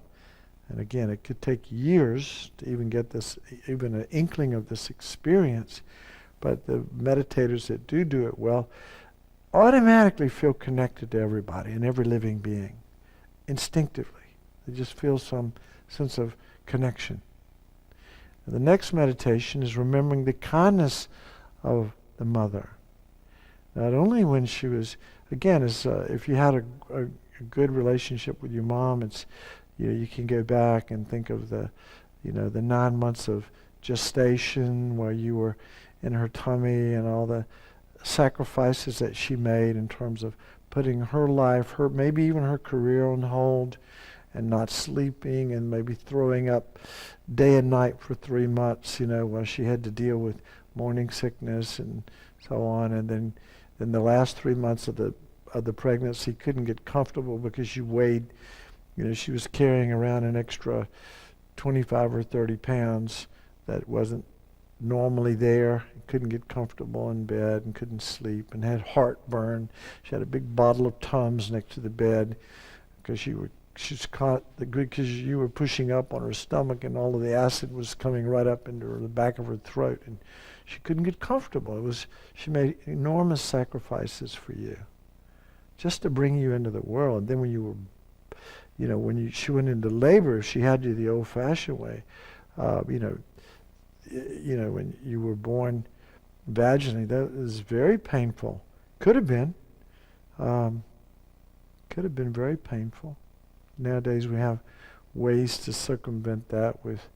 and again, it could take years to even get this, even an inkling of this experience, but the meditators that do it well automatically feel connected to everybody and every living being, instinctively. They just feel some sense of connection. And the next meditation is remembering the kindness of the mother. Not only when she was, again, if you had a good relationship with your mom, it's, you can go back and think of the 9 months of gestation where you were in her tummy and all the sacrifices that she made in terms of putting her life, maybe even her career on hold, and not sleeping and maybe throwing up day and night for 3 months, while she had to deal with morning sickness and so on. And then the last 3 months of the pregnancy couldn't get comfortable because she weighed, she was carrying around an extra 25 or 30 pounds that wasn't normally there. Couldn't get comfortable in bed and couldn't sleep and had heartburn. She had a big bottle of Tums next to the bed because she's caught because you were pushing up on her stomach and all of the acid was coming right up into the back of her throat, and she couldn't get comfortable. She made enormous sacrifices for you just to bring you into the world. Then when you were, she went into labor, she had you the old-fashioned way. When you were born vaginally, that was very painful. Could have been very painful. Nowadays we have ways to circumvent that with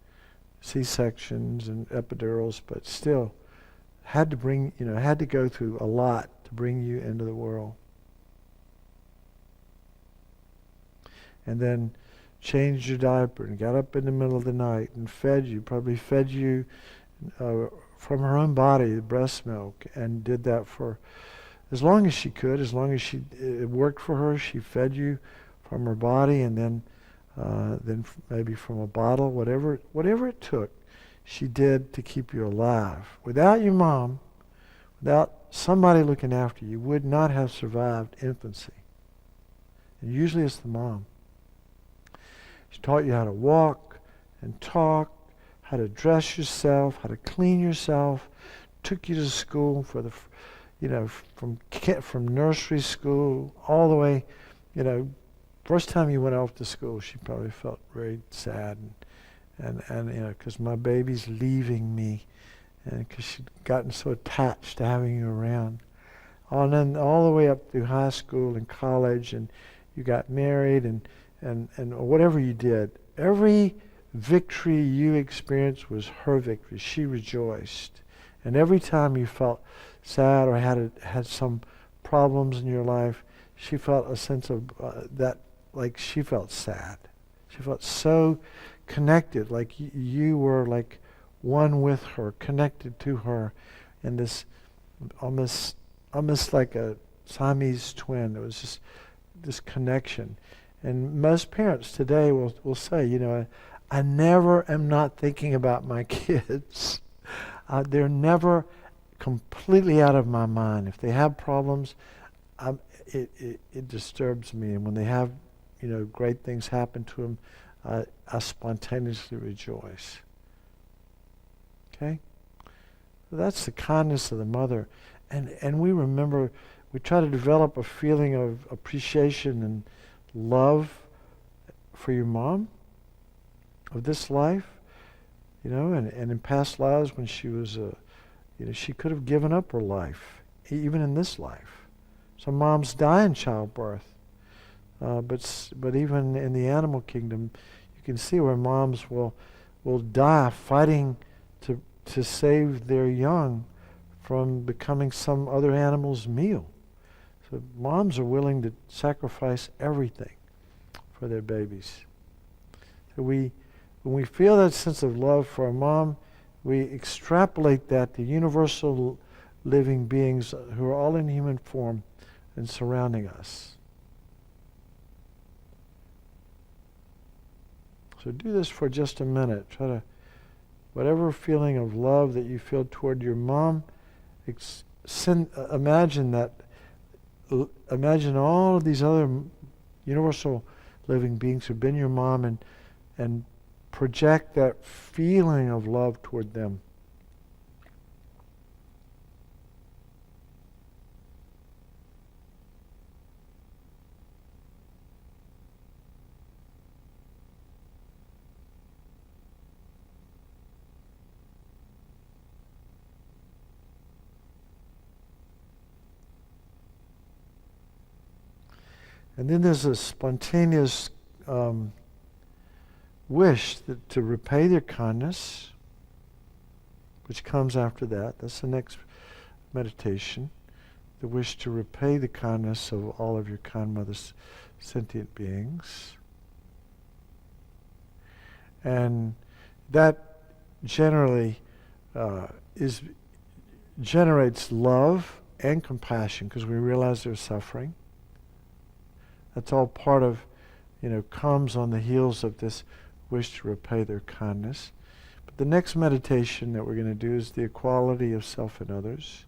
C-sections and epidurals, but still, had to go through a lot to bring you into the world. And then changed your diaper and got up in the middle of the night and probably fed you from her own body, the breast milk, and did that for as long as she could, as long as it worked for her. She fed you from her body, and then maybe from a bottle, whatever it took, she did to keep you alive. Without your mom, without somebody looking after you, you would not have survived infancy. And usually it's the mom. She taught you how to walk and talk, how to dress yourself, how to clean yourself, took you to school for from nursery school all the way, first time you went off to school, she probably felt very sad and because my baby's leaving me, and because she'd gotten so attached to having you around. And then all the way up through high school and college, and you got married and whatever you did, every victory you experienced was her victory. She rejoiced. And every time you felt sad or had some problems in your life, she felt a sense of that, like she felt sad. She felt so connected, like you were like one with her, connected to her, in this almost like a Siamese twin. It was just this connection. And most parents today will say, I never am not thinking about my kids. They're never completely out of my mind. If they have problems, it disturbs me. And when they have, great things happen to them, I spontaneously rejoice. Okay? So that's the kindness of the mother. And we try to develop a feeling of appreciation and love for your mom of this life, and in past lives when she was she could have given up her life, even in this life. Some moms die in childbirth, but even in the animal kingdom, you can see where moms will die fighting to save their young from becoming some other animal's meal. So moms are willing to sacrifice everything for their babies. So when we feel that sense of love for a mom, we extrapolate that to universal living beings who are all in human form and surrounding us. So do this for just a minute. Try to, whatever feeling of love that you feel toward your mom, imagine all of these other universal living beings who've been your mom, and project that feeling of love toward them. And then there's a spontaneous wish to repay their kindness, which comes after that. That's the next meditation. The wish to repay the kindness of all of your kind mother's sentient beings. And that generally generates love and compassion, because we realize they're suffering. That's all part of, comes on the heels of this wish to repay their kindness. But the next meditation that we're going to do is the equality of self and others.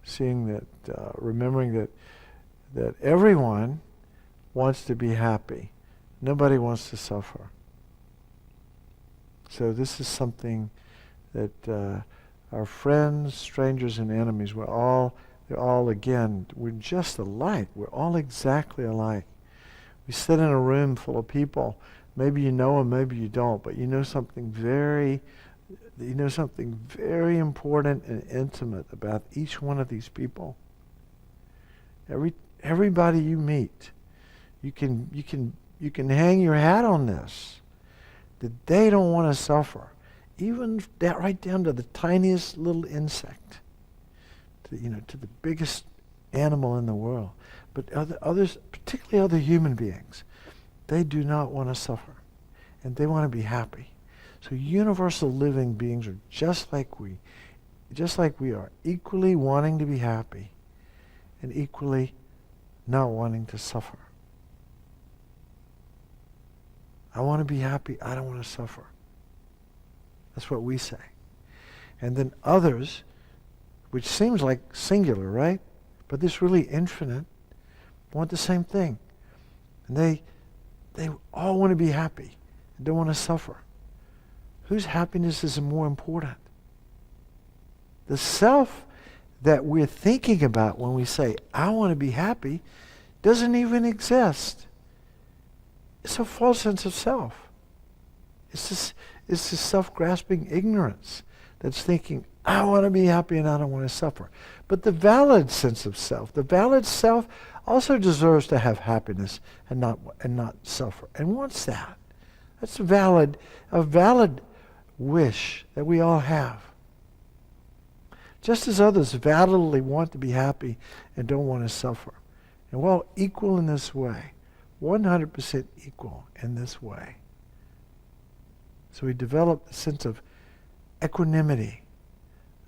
Seeing that, remembering that everyone wants to be happy. Nobody wants to suffer. So this is something that our friends, strangers, and enemies, they're all, again, we're just alike. We're all exactly alike. We sit in a room full of people. Maybe you know them, maybe you don't, but you know something very important and intimate about each one of these people. Everybody you meet, you can hang your hat on this, that they don't want to suffer, even that right down to the tiniest little insect. to the biggest animal in the world. But others, particularly other human beings, they do not want to suffer, and they want to be happy. So universal living beings are just like we are, equally wanting to be happy and equally not wanting to suffer. I want to be happy, I don't want to suffer. That's what we say. And then others, which seems like singular, right? But this really infinite, want the same thing. And they all want to be happy and don't want to suffer. Whose happiness is more important? The self that we're thinking about when we say, I want to be happy, doesn't even exist. It's a false sense of self. It's this self-grasping ignorance that's thinking, I want to be happy and I don't want to suffer. But the valid sense of self, the valid self also deserves to have happiness and not suffer, and wants that. That's a valid wish that we all have. Just as others validly want to be happy and don't want to suffer. And we're all equal in this way. 100% equal in this way. So we develop a sense of equanimity.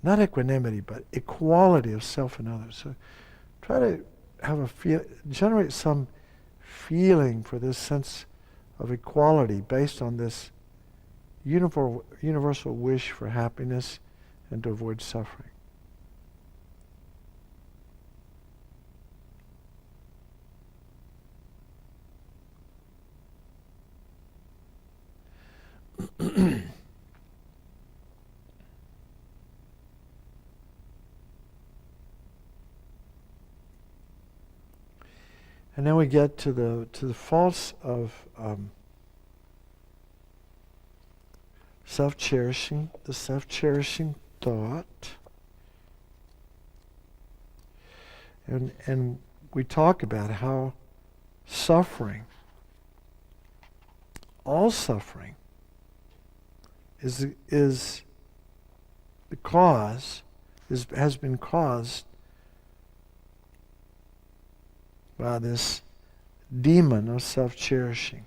Not equanimity, but equality of self and others. So try to have generate some feeling for this sense of equality based on this universal wish for happiness and to avoid suffering. And then we get to the faults of self-cherishing, the self-cherishing thought. And we talk about how suffering, all suffering, has been caused by this demon of self-cherishing.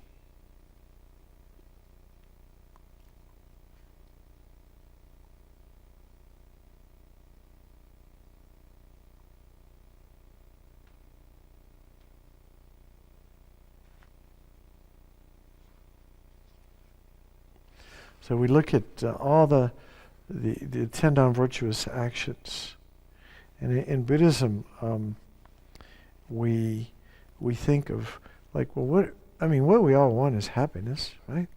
So we look at all the 10 non-virtuous actions. And in Buddhism, we think of like, well, what we all want is happiness, right?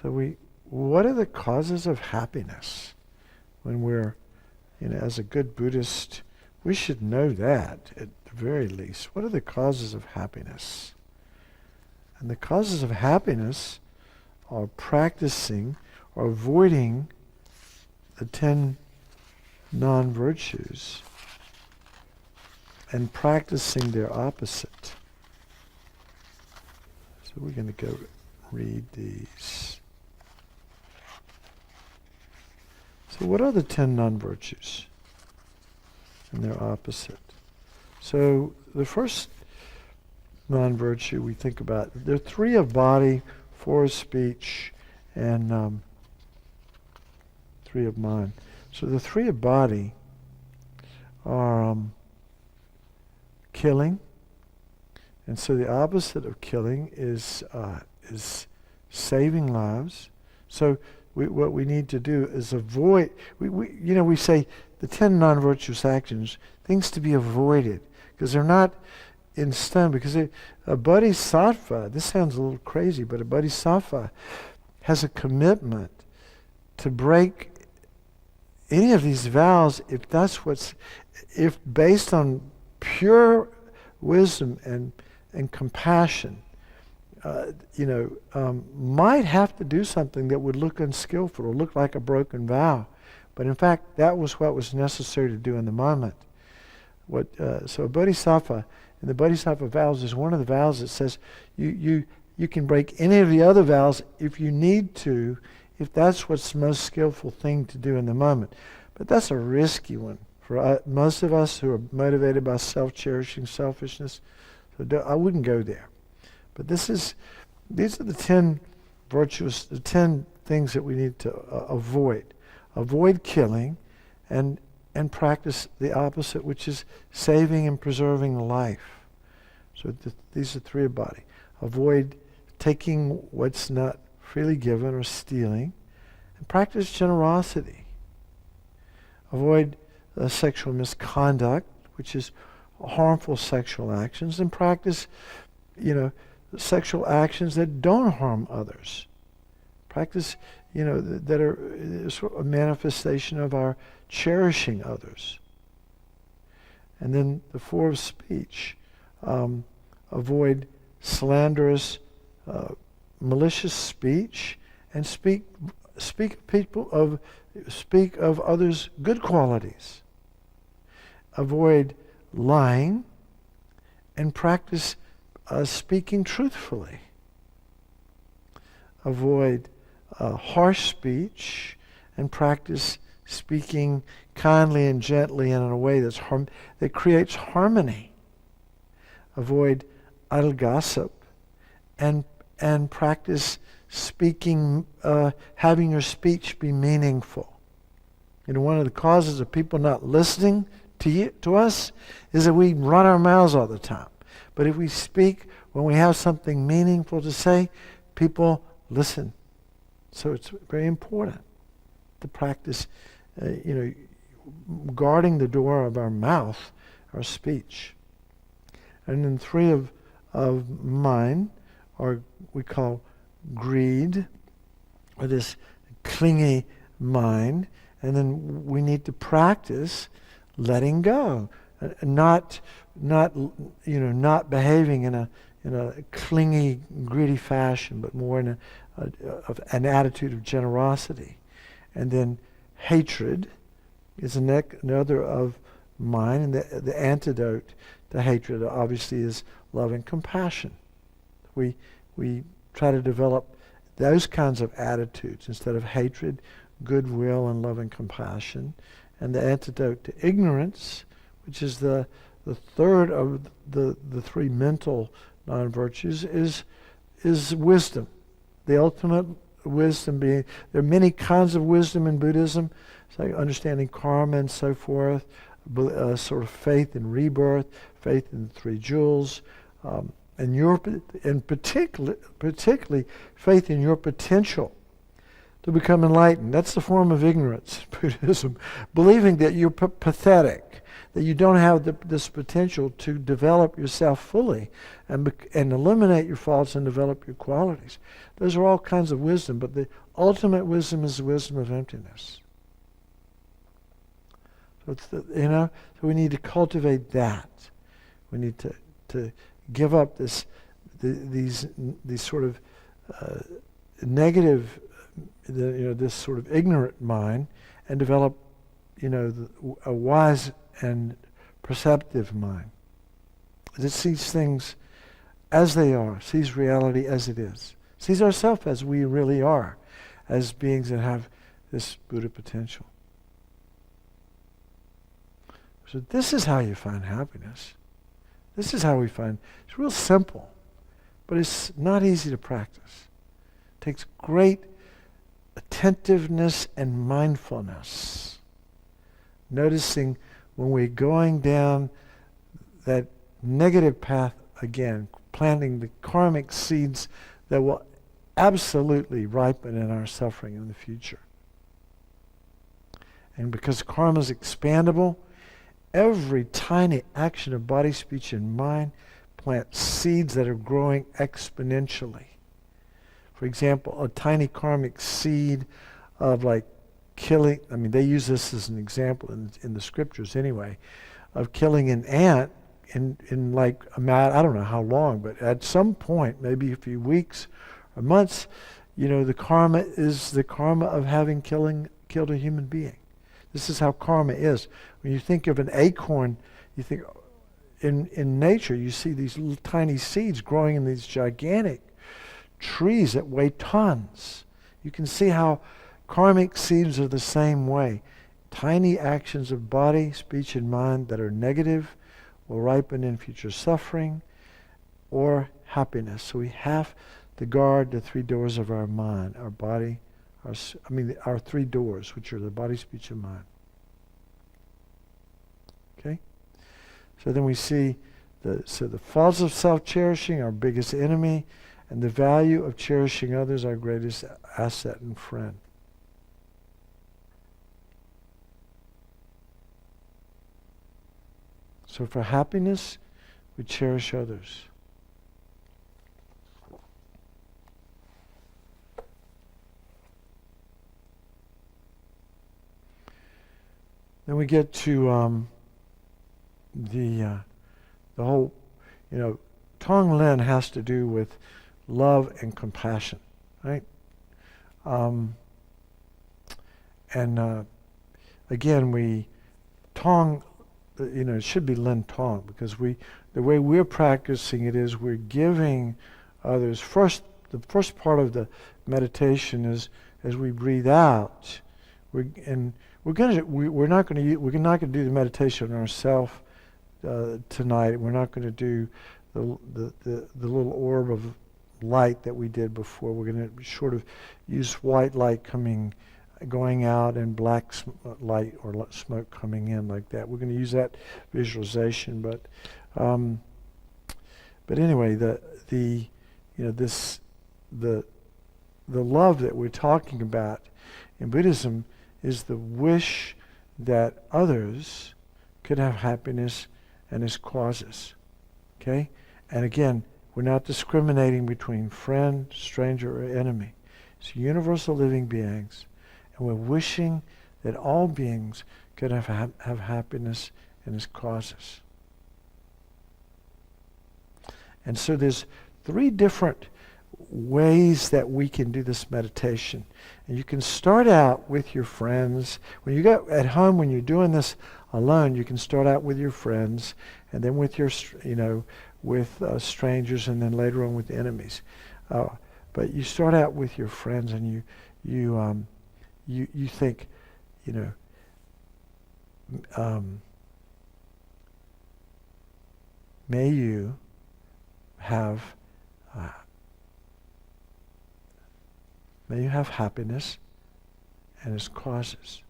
So what are the causes of happiness? When we're, as a good Buddhist, we should know that at the very least. What are the causes of happiness? And the causes of happiness are practicing or avoiding the 10 non-virtues and practicing their opposite. So we're going to go read these. So what are the 10 non-virtues and their opposite? So the first non-virtue we think about, there are 3 of body, 4 of speech, and 3 of mind. So the 3 of body are killing, and so the opposite of killing is saving lives. So what we need to do is avoid. We say the 10 non-virtuous actions, things to be avoided, because they're not in stone. Because a bodhisattva, this sounds a little crazy, but a bodhisattva has a commitment to break any of these vows if based on pure wisdom and compassion, might have to do something that would look unskillful or look like a broken vow. But in fact, that was what was necessary to do in the moment. So a bodhisattva, and the bodhisattva vows is one of the vows that says you can break any of the other vows if you need to, if that's what's the most skillful thing to do in the moment. But that's a risky one For most of us who are motivated by self-cherishing selfishness, so I wouldn't go there. But these are the 10 virtuous, the 10 things that we need to avoid. Avoid killing and practice the opposite, which is saving and preserving life. So these are 3 of body. Avoid taking what's not freely given or stealing, and practice generosity. Avoid sexual misconduct, which is harmful sexual actions, and practice, sexual actions that don't harm others. Practice, that are sort of a manifestation of our cherishing others. And then the 4 of speech. Avoid slanderous, malicious speech, and speak of others' good qualities. Avoid lying, and practice speaking truthfully. Avoid harsh speech, and practice speaking kindly and gently and in a way that creates harmony. Avoid idle gossip, and practice speaking, having your speech be meaningful. One of the causes of people not listening to us is that we run our mouths all the time. But if we speak when we have something meaningful to say, people listen. So it's very important to practice, guarding the door of our mouth, our speech. And then 3 of mind are we call greed, or this clingy mind. And then we need to practice letting go, not behaving in a clingy, greedy fashion, but more in an attitude of generosity. And then hatred is another of mind, and the antidote to hatred obviously is love and compassion. We try to develop those kinds of attitudes instead of hatred, goodwill and love and compassion. And the antidote to ignorance, which is the 3rd of the 3 mental non-virtues, is wisdom. The ultimate wisdom being, there are many kinds of wisdom in Buddhism, like understanding karma and so forth, sort of faith in rebirth, faith in the 3 jewels, and particularly faith in your potential to become enlightened. That's the form of ignorance in Buddhism. Believing that you're pathetic, that you don't have this potential to develop yourself fully and eliminate your faults and develop your qualities. Those are all kinds of wisdom, but the ultimate wisdom is the wisdom of emptiness. So so we need to cultivate that. We need to give up these sort of negative, this sort of ignorant mind, and develop, a wise and perceptive mind that sees things as they are, sees reality as it is, sees ourselves as we really are, as beings that have this Buddha potential. So this is how you find happiness. This is how we find, it's real simple, but it's not easy to practice. It takes great attentiveness and mindfulness. Noticing when we're going down that negative path again, planting the karmic seeds that will absolutely ripen in our suffering in the future. And because karma is expandable, every tiny action of body, speech, and mind plants seeds that are growing exponentially. For example, a tiny karmic seed of killing, they use this as an example in the scriptures anyway, of killing an ant in I don't know how long, but at some point, maybe a few weeks or months, the karma is the karma of having killed a human being. This is how karma is. When you think of an acorn, you think in nature, you see these little tiny seeds growing in these gigantic trees that weigh tons. You can see how karmic seeds are the same way. Tiny actions of body, speech, and mind that are negative will ripen in future suffering or happiness. So we have to guard the three doors of our mind, our body, our three doors, which are the body, speech, and mind. Okay? So then we see the faults of self-cherishing, our biggest enemy, and the value of cherishing others, our greatest asset and friend. So for happiness, we cherish others. Then we get to the whole, Tong Lin has to do with love and compassion, right? Again, Tong, it should be Lin Tong, because the way we're practicing it is we're giving others first. The first part of the meditation is as we breathe out, we're not going to do the meditation on ourselves tonight. We're not going to do the little orb of light that we did before. We're going to sort of use white light going out and black light or smoke coming in, like that. We're going to use that visualization, but anyway, the love that we're talking about in Buddhism is the wish that others could have happiness and its causes. Okay? And again, we're not discriminating between friend, stranger, or enemy. It's universal living beings. And we're wishing that all beings could have happiness and its causes. And so there's 3 different ways that we can do this meditation. And you can start out with your friends. When you go at home, when you're doing this alone, you can start out with your friends, and then with your, with strangers, and then later on with enemies. But you start out with your friends, and you think, may you have happiness and its causes.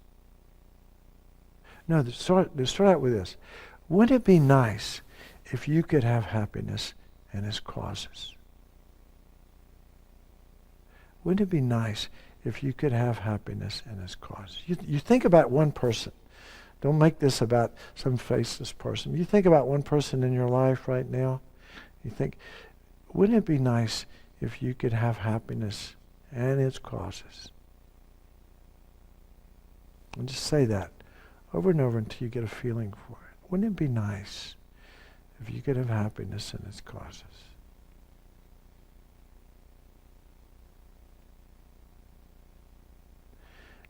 No, they start out with this. Wouldn't it be nice if you could have happiness and its causes? Wouldn't it be nice if you could have happiness and its causes? You think about one person. Don't make this about some faceless person. You think about one person in your life right now. You think, wouldn't it be nice if you could have happiness and its causes? And just say that over and over until you get a feeling for it. Wouldn't it be nice if you could have happiness and its causes?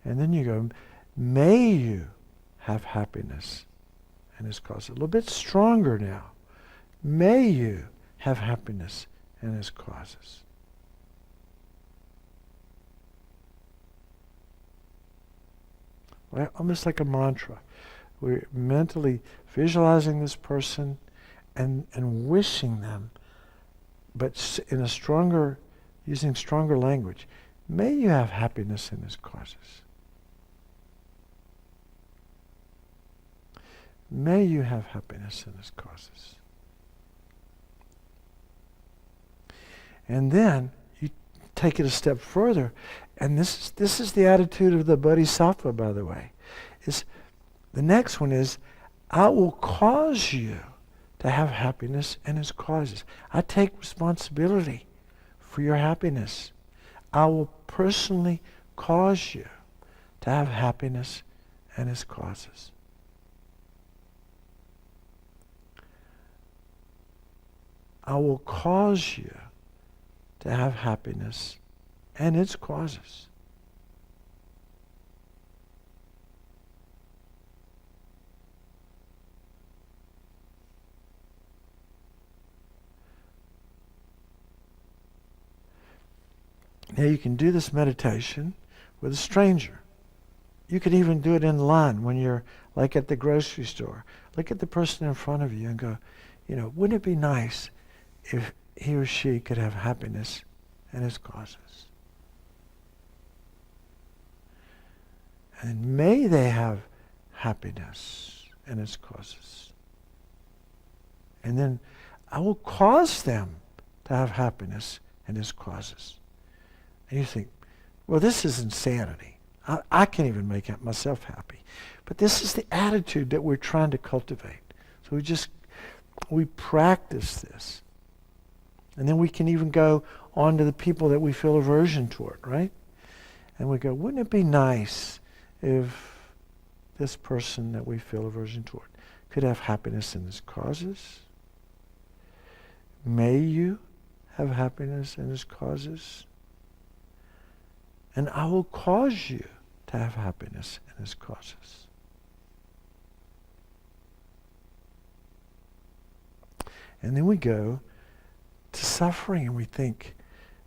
And then you go, may you have happiness and its causes. A little bit stronger now. May you have happiness and its causes. Right? Almost like a mantra. We're mentally visualizing this person and wishing them, but using stronger language. May you have happiness in its causes. May you have happiness in its causes. And then you take it a step further, and this is the attitude of the Bodhisattva, by the way. The next one is, I will cause you to have happiness and its causes. I take responsibility for your happiness. I will personally cause you to have happiness and its causes. I will cause you to have happiness and its causes. Now you can do this meditation with a stranger. you could even do it in line when you're like at the grocery store. Look at the person in front of you and go, wouldn't it be nice if he or she could have happiness in his causes? And may they have happiness in its causes. And then I will cause them to have happiness in his causes. And you think, well, this is insanity. I can't even make myself happy. But this is the attitude that we're trying to cultivate. So we practice this. And then we can even go on to the people that we feel aversion toward, right? And we go, wouldn't it be nice if this person that we feel aversion toward could have happiness in his causes? May you have happiness in his causes? And I will cause you to have happiness in his causes. And then we go to suffering, and we think,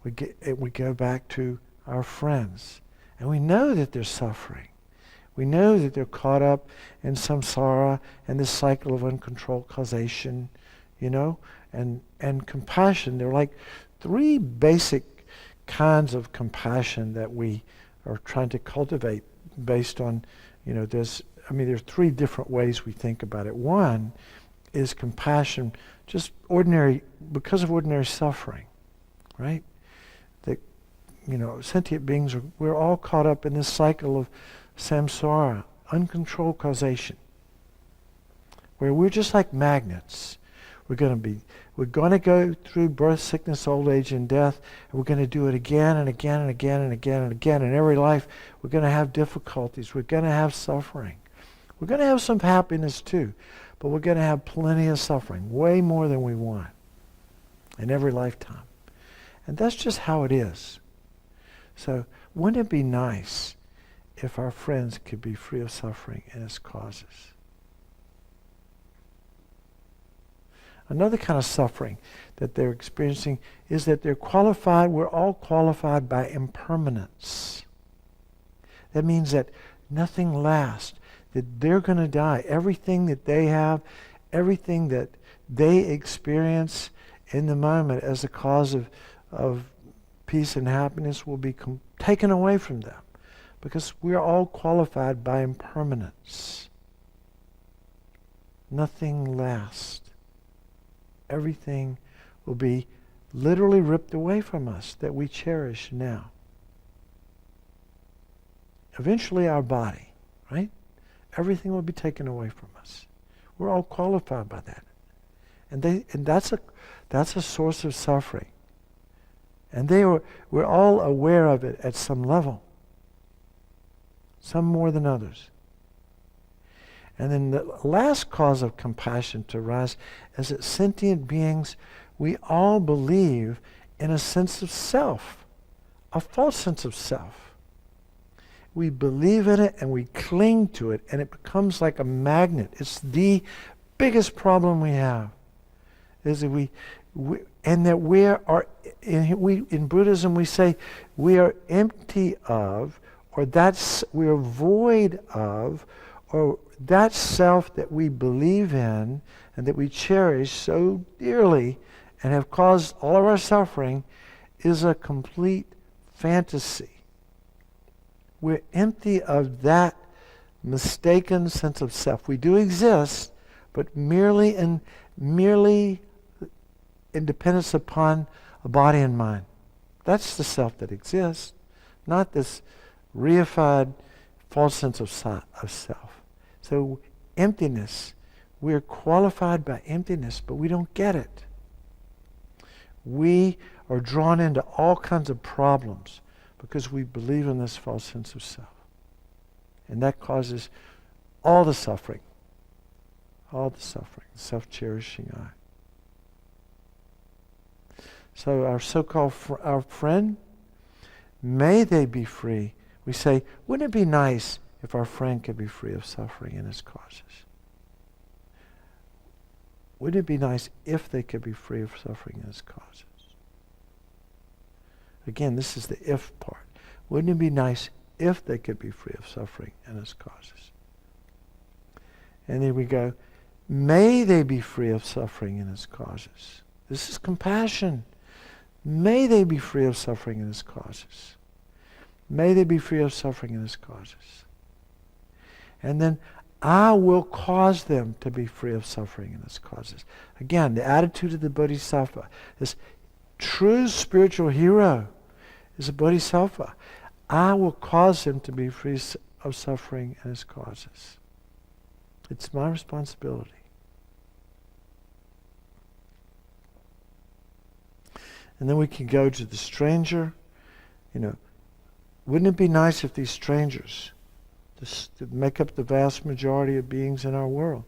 we go back to our friends, and we know that they're suffering. We know that they're caught up in samsara and this cycle of uncontrolled causation, and compassion. They're like three basic kinds of compassion that we are trying to cultivate based on, there's three different ways we think about it. One is compassion, just because of ordinary suffering, right? That, sentient beings, we're all caught up in this cycle of samsara, uncontrolled causation, where we're just like magnets. We're going to go through birth, sickness, old age, and death, and we're going to do it again and again and again and again and again. In every life, we're going to have difficulties. We're going to have suffering. We're going to have some happiness too, but we're going to have plenty of suffering, way more than we want, in every lifetime. And that's just how it is. So wouldn't it be nice if our friends could be free of suffering and its causes? Another kind of suffering that they're experiencing is that we're all qualified by impermanence. That means that nothing lasts, that they're going to die. Everything that they have, everything that they experience in the moment as a cause of peace and happiness will be taken away from them, because we're all qualified by impermanence. Nothing lasts. Everything will be literally ripped away from us that we cherish now. Eventually our body, right? Everything will be taken away from us. We're all qualified by that. And that's a source of suffering. And we're all aware of it at some level. Some more than others. And then the last cause of compassion to arise is that sentient beings, we all believe in a sense of self, a false sense of self. We believe in it and we cling to it, and it becomes like a magnet. It's the biggest problem we have, is that in Buddhism we say we are empty of, or we are void of, or that self that we believe in and that we cherish so dearly and have caused all of our suffering is a complete fantasy. We're empty of that mistaken sense of self. We do exist, but merely in dependence upon a body and mind. That's the self that exists, not this reified false sense of self. So emptiness, we're qualified by emptiness, but we don't get it. We are drawn into all kinds of problems because we believe in this false sense of self. And that causes all the suffering, self-cherishing I. So our so-called our friend, may they be free. We say, wouldn't it be nice if our friend could be free of suffering and its causes? Wouldn't it be nice if they could be free of suffering and its causes? Again, this is the if part. Wouldn't it be nice if they could be free of suffering and its causes. And then we go, may they be free of suffering and its causes. This is compassion. May they be free of suffering and its causes. May they be free of suffering and its causes. And then I will cause them to be free of suffering and its causes. Again, the attitude of the Bodhisattva. This true spiritual hero is a Bodhisattva. I will cause them to be free of suffering and its causes. It's my responsibility. And then we can go to the stranger. Wouldn't it be nice if these strangers, to make up the vast majority of beings in our world,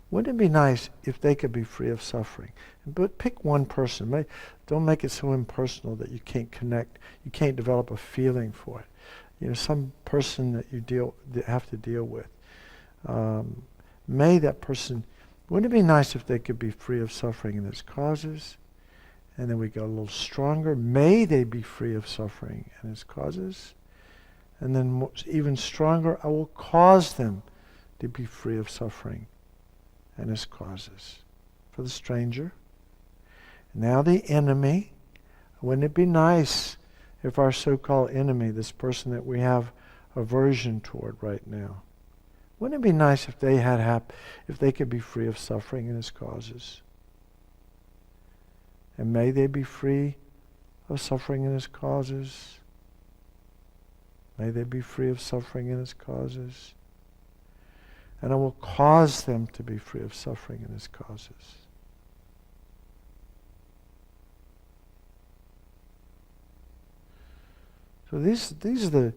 wouldn't it be nice if they could be free of suffering? But pick one person. Don't make it so impersonal that you can't connect. You can't develop a feeling for it. Some person that you have to deal with. May that person, wouldn't it be nice if they could be free of suffering and its causes? And then we go a little stronger. May they be free of suffering and its causes. And then even stronger, I will cause them to be free of suffering and its causes. For the stranger. Now the enemy. Wouldn't it be nice if our so-called enemy, this person that we have aversion toward right now, wouldn't it be nice if they if they could be free of suffering and its causes? And may they be free of suffering and its causes. May they be free of suffering and its causes. And I will cause them to be free of suffering and its causes. So these are the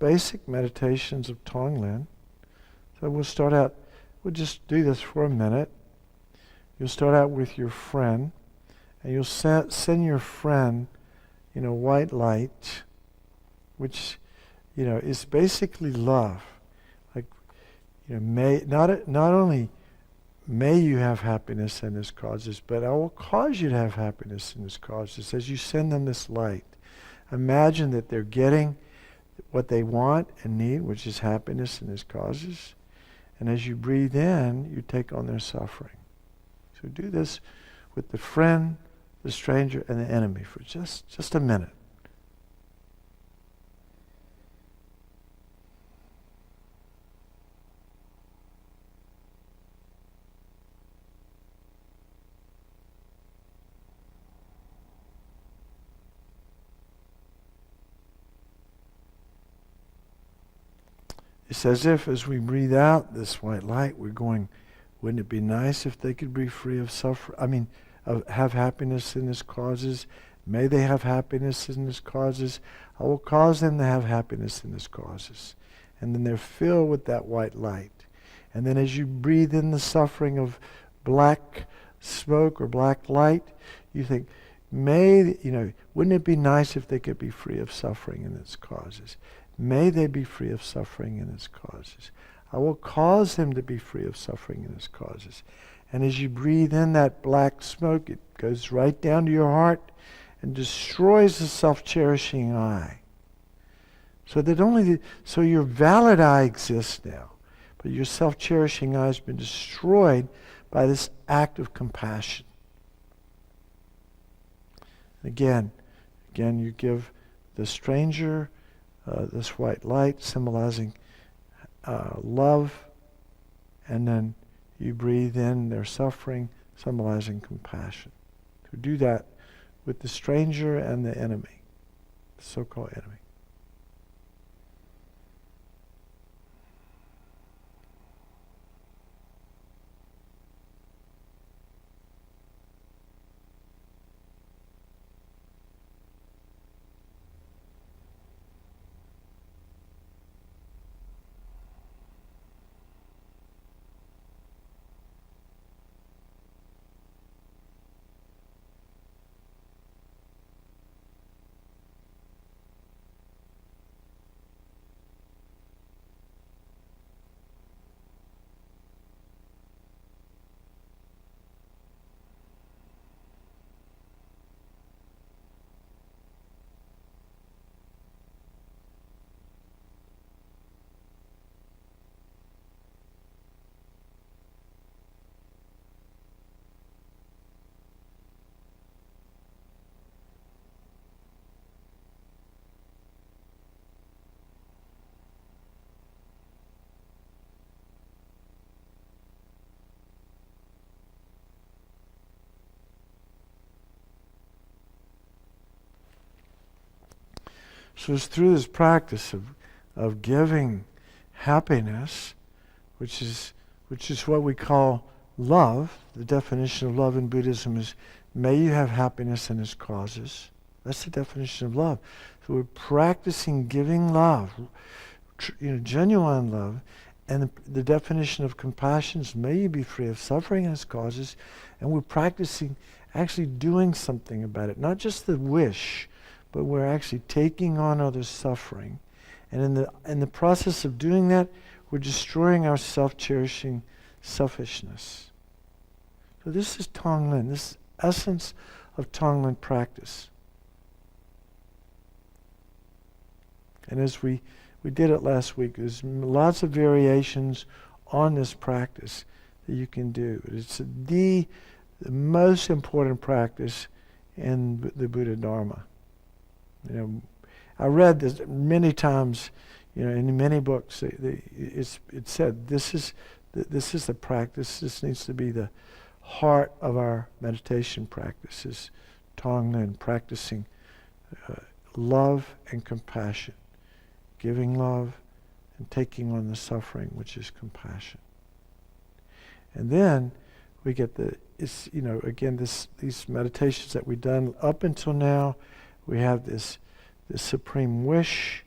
basic meditations of Tonglen. So we'll just do this for a minute. You'll start out with your friend, and you'll send your friend, white light, which, is basically love. Like, may not only may you have happiness in its causes, but I will cause you to have happiness in its causes as you send them this light. Imagine that they're getting what they want and need, which is happiness in its causes. And as you breathe in, you take on their suffering. So do this with the friend, the stranger, and the enemy for just a minute. It's as if as we breathe out this white light, we're going, wouldn't it be nice if they could be free of suffering? Have happiness in its causes. May they have happiness in its causes. I will cause them to have happiness in its causes. And then they're filled with that white light. And then as you breathe in the suffering of black smoke or black light, you think, wouldn't it be nice if they could be free of suffering in its causes? May they be free of suffering in its causes. I will cause them to be free of suffering in its causes. And as you breathe in that black smoke, it goes right down to your heart and destroys the self-cherishing I. So your valid I exists now, but your self-cherishing I has been destroyed by this act of compassion. Again, you give the stranger this white light symbolizing love, and then you breathe in their suffering symbolizing compassion. To do that with the stranger and the enemy, the so-called enemy. So it's through this practice of giving happiness, which is what we call love. The definition of love in Buddhism is, may you have happiness and its causes. That's the definition of love. So we're practicing giving love, genuine love. And the definition of compassion is, may you be free of suffering and its causes. And we're practicing actually doing something about it. Not just the wish, but we're actually taking on others' suffering. And in the process of doing that, we're destroying our self-cherishing selfishness. So this is Tonglen, this essence of Tonglen practice. And as we did it last week, there's lots of variations on this practice that you can do. It's the most important practice in the Buddha Dharma. I read this many times, in many books. It said this is the practice. This needs to be the heart of our meditation practices. Tonglen, practicing love and compassion, giving love and taking on the suffering, which is compassion. And then we get these meditations that we've done up until now. We have this supreme wish,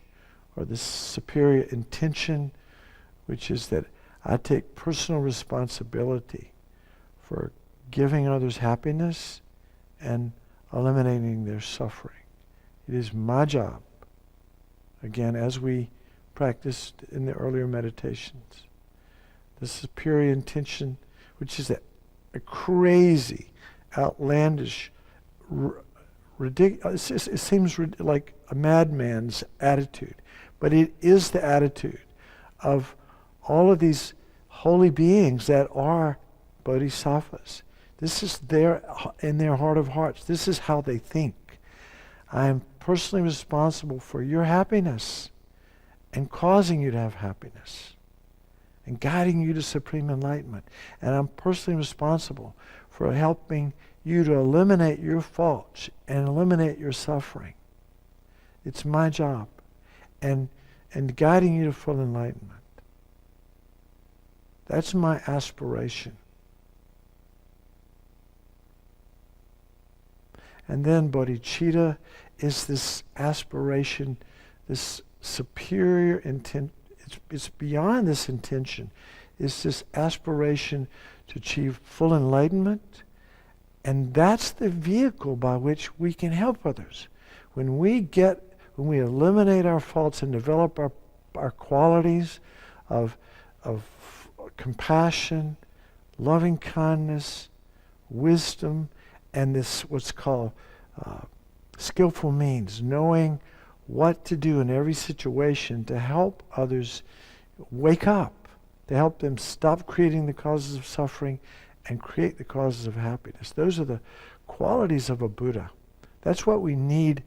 or this superior intention, which is that I take personal responsibility for giving others happiness and eliminating their suffering. It is my job, again, as we practiced in the earlier meditations. The superior intention, which is a crazy, outlandish, ridiculous, it seems like a madman's attitude, but it is the attitude of all of these holy beings that are bodhisattvas. This is in their heart of hearts. This is how they think. I am personally responsible for your happiness and causing you to have happiness and guiding you to supreme enlightenment. And I'm personally responsible for helping you to eliminate your faults and eliminate your suffering. It's my job. And guiding you to full enlightenment. That's my aspiration. And then bodhicitta is this aspiration, this superior intent. It's beyond this intention. It's this aspiration to achieve full enlightenment. And that's the vehicle by which we can help others. When we eliminate our faults and develop our qualities of compassion, loving kindness, wisdom, and this what's called skillful means, knowing what to do in every situation to help others wake up, to help them stop creating the causes of suffering and create the causes of happiness. Those are the qualities of a Buddha. That's what we need.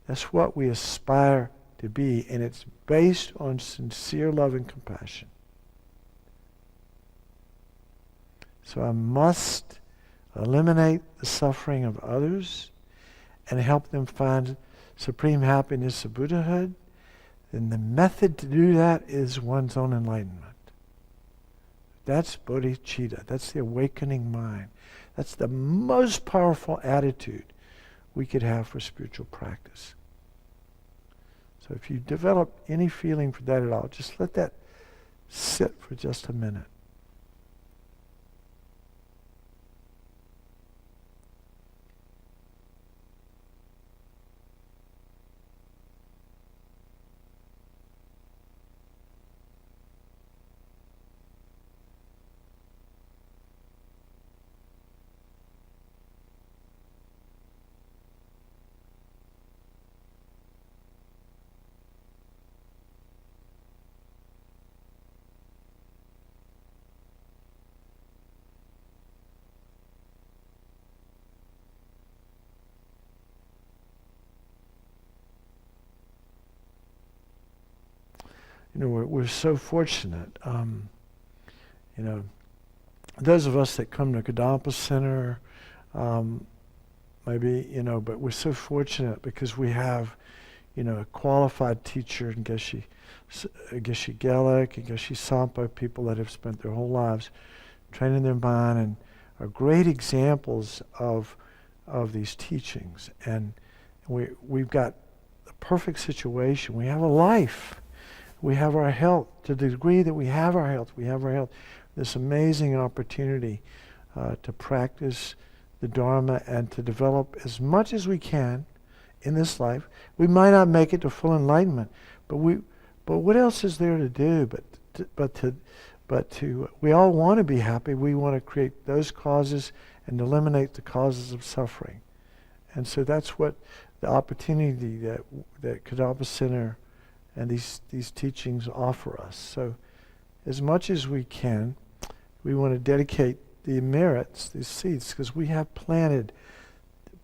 That's what we aspire to be, and it's based on sincere love and compassion. So I must eliminate the suffering of others and help them find supreme happiness of Buddhahood. And the method to do that is one's own enlightenment. That's bodhicitta. That's the awakening mind. That's the most powerful attitude we could have for spiritual practice. So if you develop any feeling for that at all, just let that sit for just a minute. We're so fortunate. Those of us that come to Kadampa Center, maybe, but we're so fortunate because we have, a qualified teacher in Geshe Gelik and Geshe Sampo, people that have spent their whole lives training their mind and are great examples of these teachings. And we've got the perfect situation. We have a life. We have our health. To the degree that we have our health, this amazing opportunity to practice the Dharma and to develop as much as we can in this life. We might not make it to full enlightenment, but what else is there to do but to we all want to be happy. We want to create those causes and eliminate the causes of suffering. And so that's what the opportunity that Kadampa Center and these teachings offer us. So as much as we can, we want to dedicate the merits, these seeds, because we have planted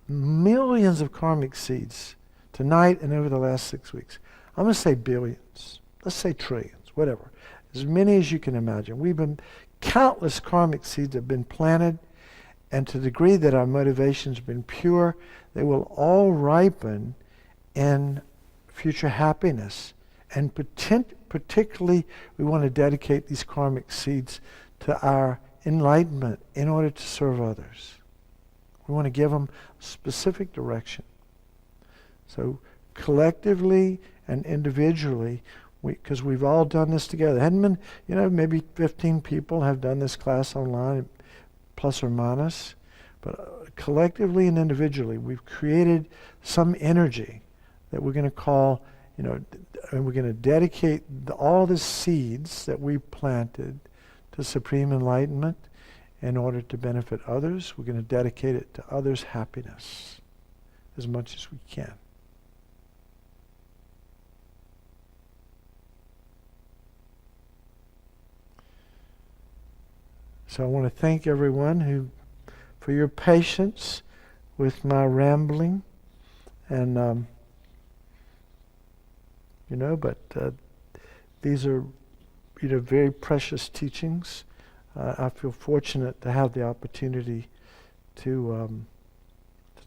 millions of karmic seeds tonight and over the last 6 weeks. I'm going to say billions. Let's say trillions, whatever. As many as you can imagine. Countless karmic seeds have been planted, and to the degree that our motivation's been pure, they will all ripen in future happiness. And particularly, we want to dedicate these karmic seeds to our enlightenment in order to serve others. We want to give them specific direction. So collectively and individually, because we've all done this together. Hadn't been, maybe 15 people have done this class online, plus or minus. But collectively and individually, we've created some energy that we're going to call, and we're going to dedicate all the seeds that we planted to supreme enlightenment in order to benefit others. We're going to dedicate it to others' happiness as much as we can. So I want to thank everyone for your patience with my rambling, and these are very precious teachings. I feel fortunate to have the opportunity to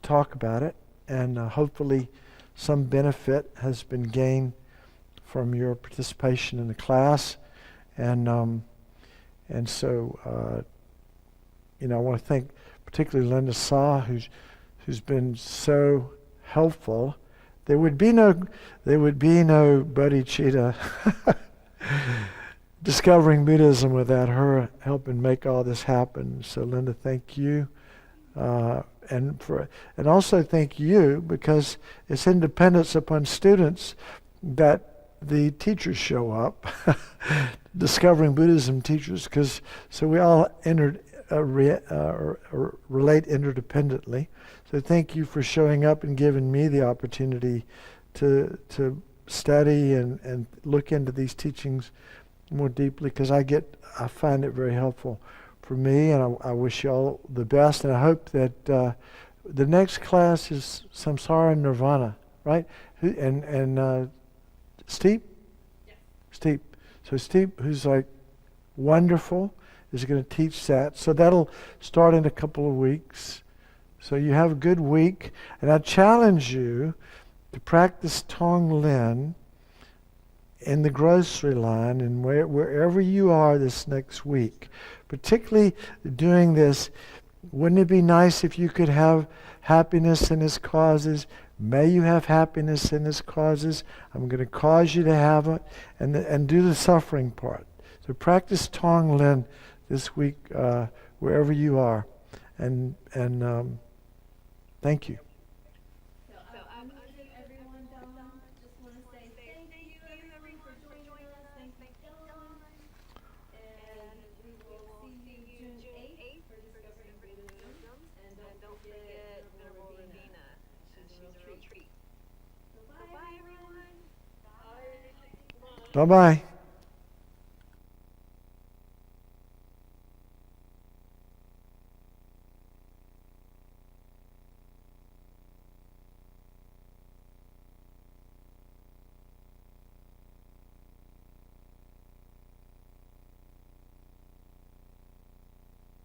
talk about it, and hopefully some benefit has been gained from your participation in the class, and so I want to thank particularly Linda Saw, who's been so helpful. There would be no Bodhichitta Discovering Buddhism without her helping make all this happen. So Linda, thank you, and also thank you, because it's independence upon students that the teachers show up, Discovering Buddhism teachers, so we all relate interdependently. So thank you for showing up and giving me the opportunity to study and look into these teachings more deeply, because I find it very helpful for me, and I wish you all the best, and I hope that the next class is Samsara and Nirvana, right? And Steve? Yes. Steve. So Steve, who's wonderful, is going to teach that. So that'll start in a couple of weeks. So you have a good week, and I challenge you to practice Tonglen in the grocery line and wherever you are this next week. Particularly doing this, wouldn't it be nice if you could have happiness in His causes? May you have happiness in His causes. I'm going to cause you to have it, and do the suffering part. So practice Tonglen this week wherever you are, and thank you. Bye-bye.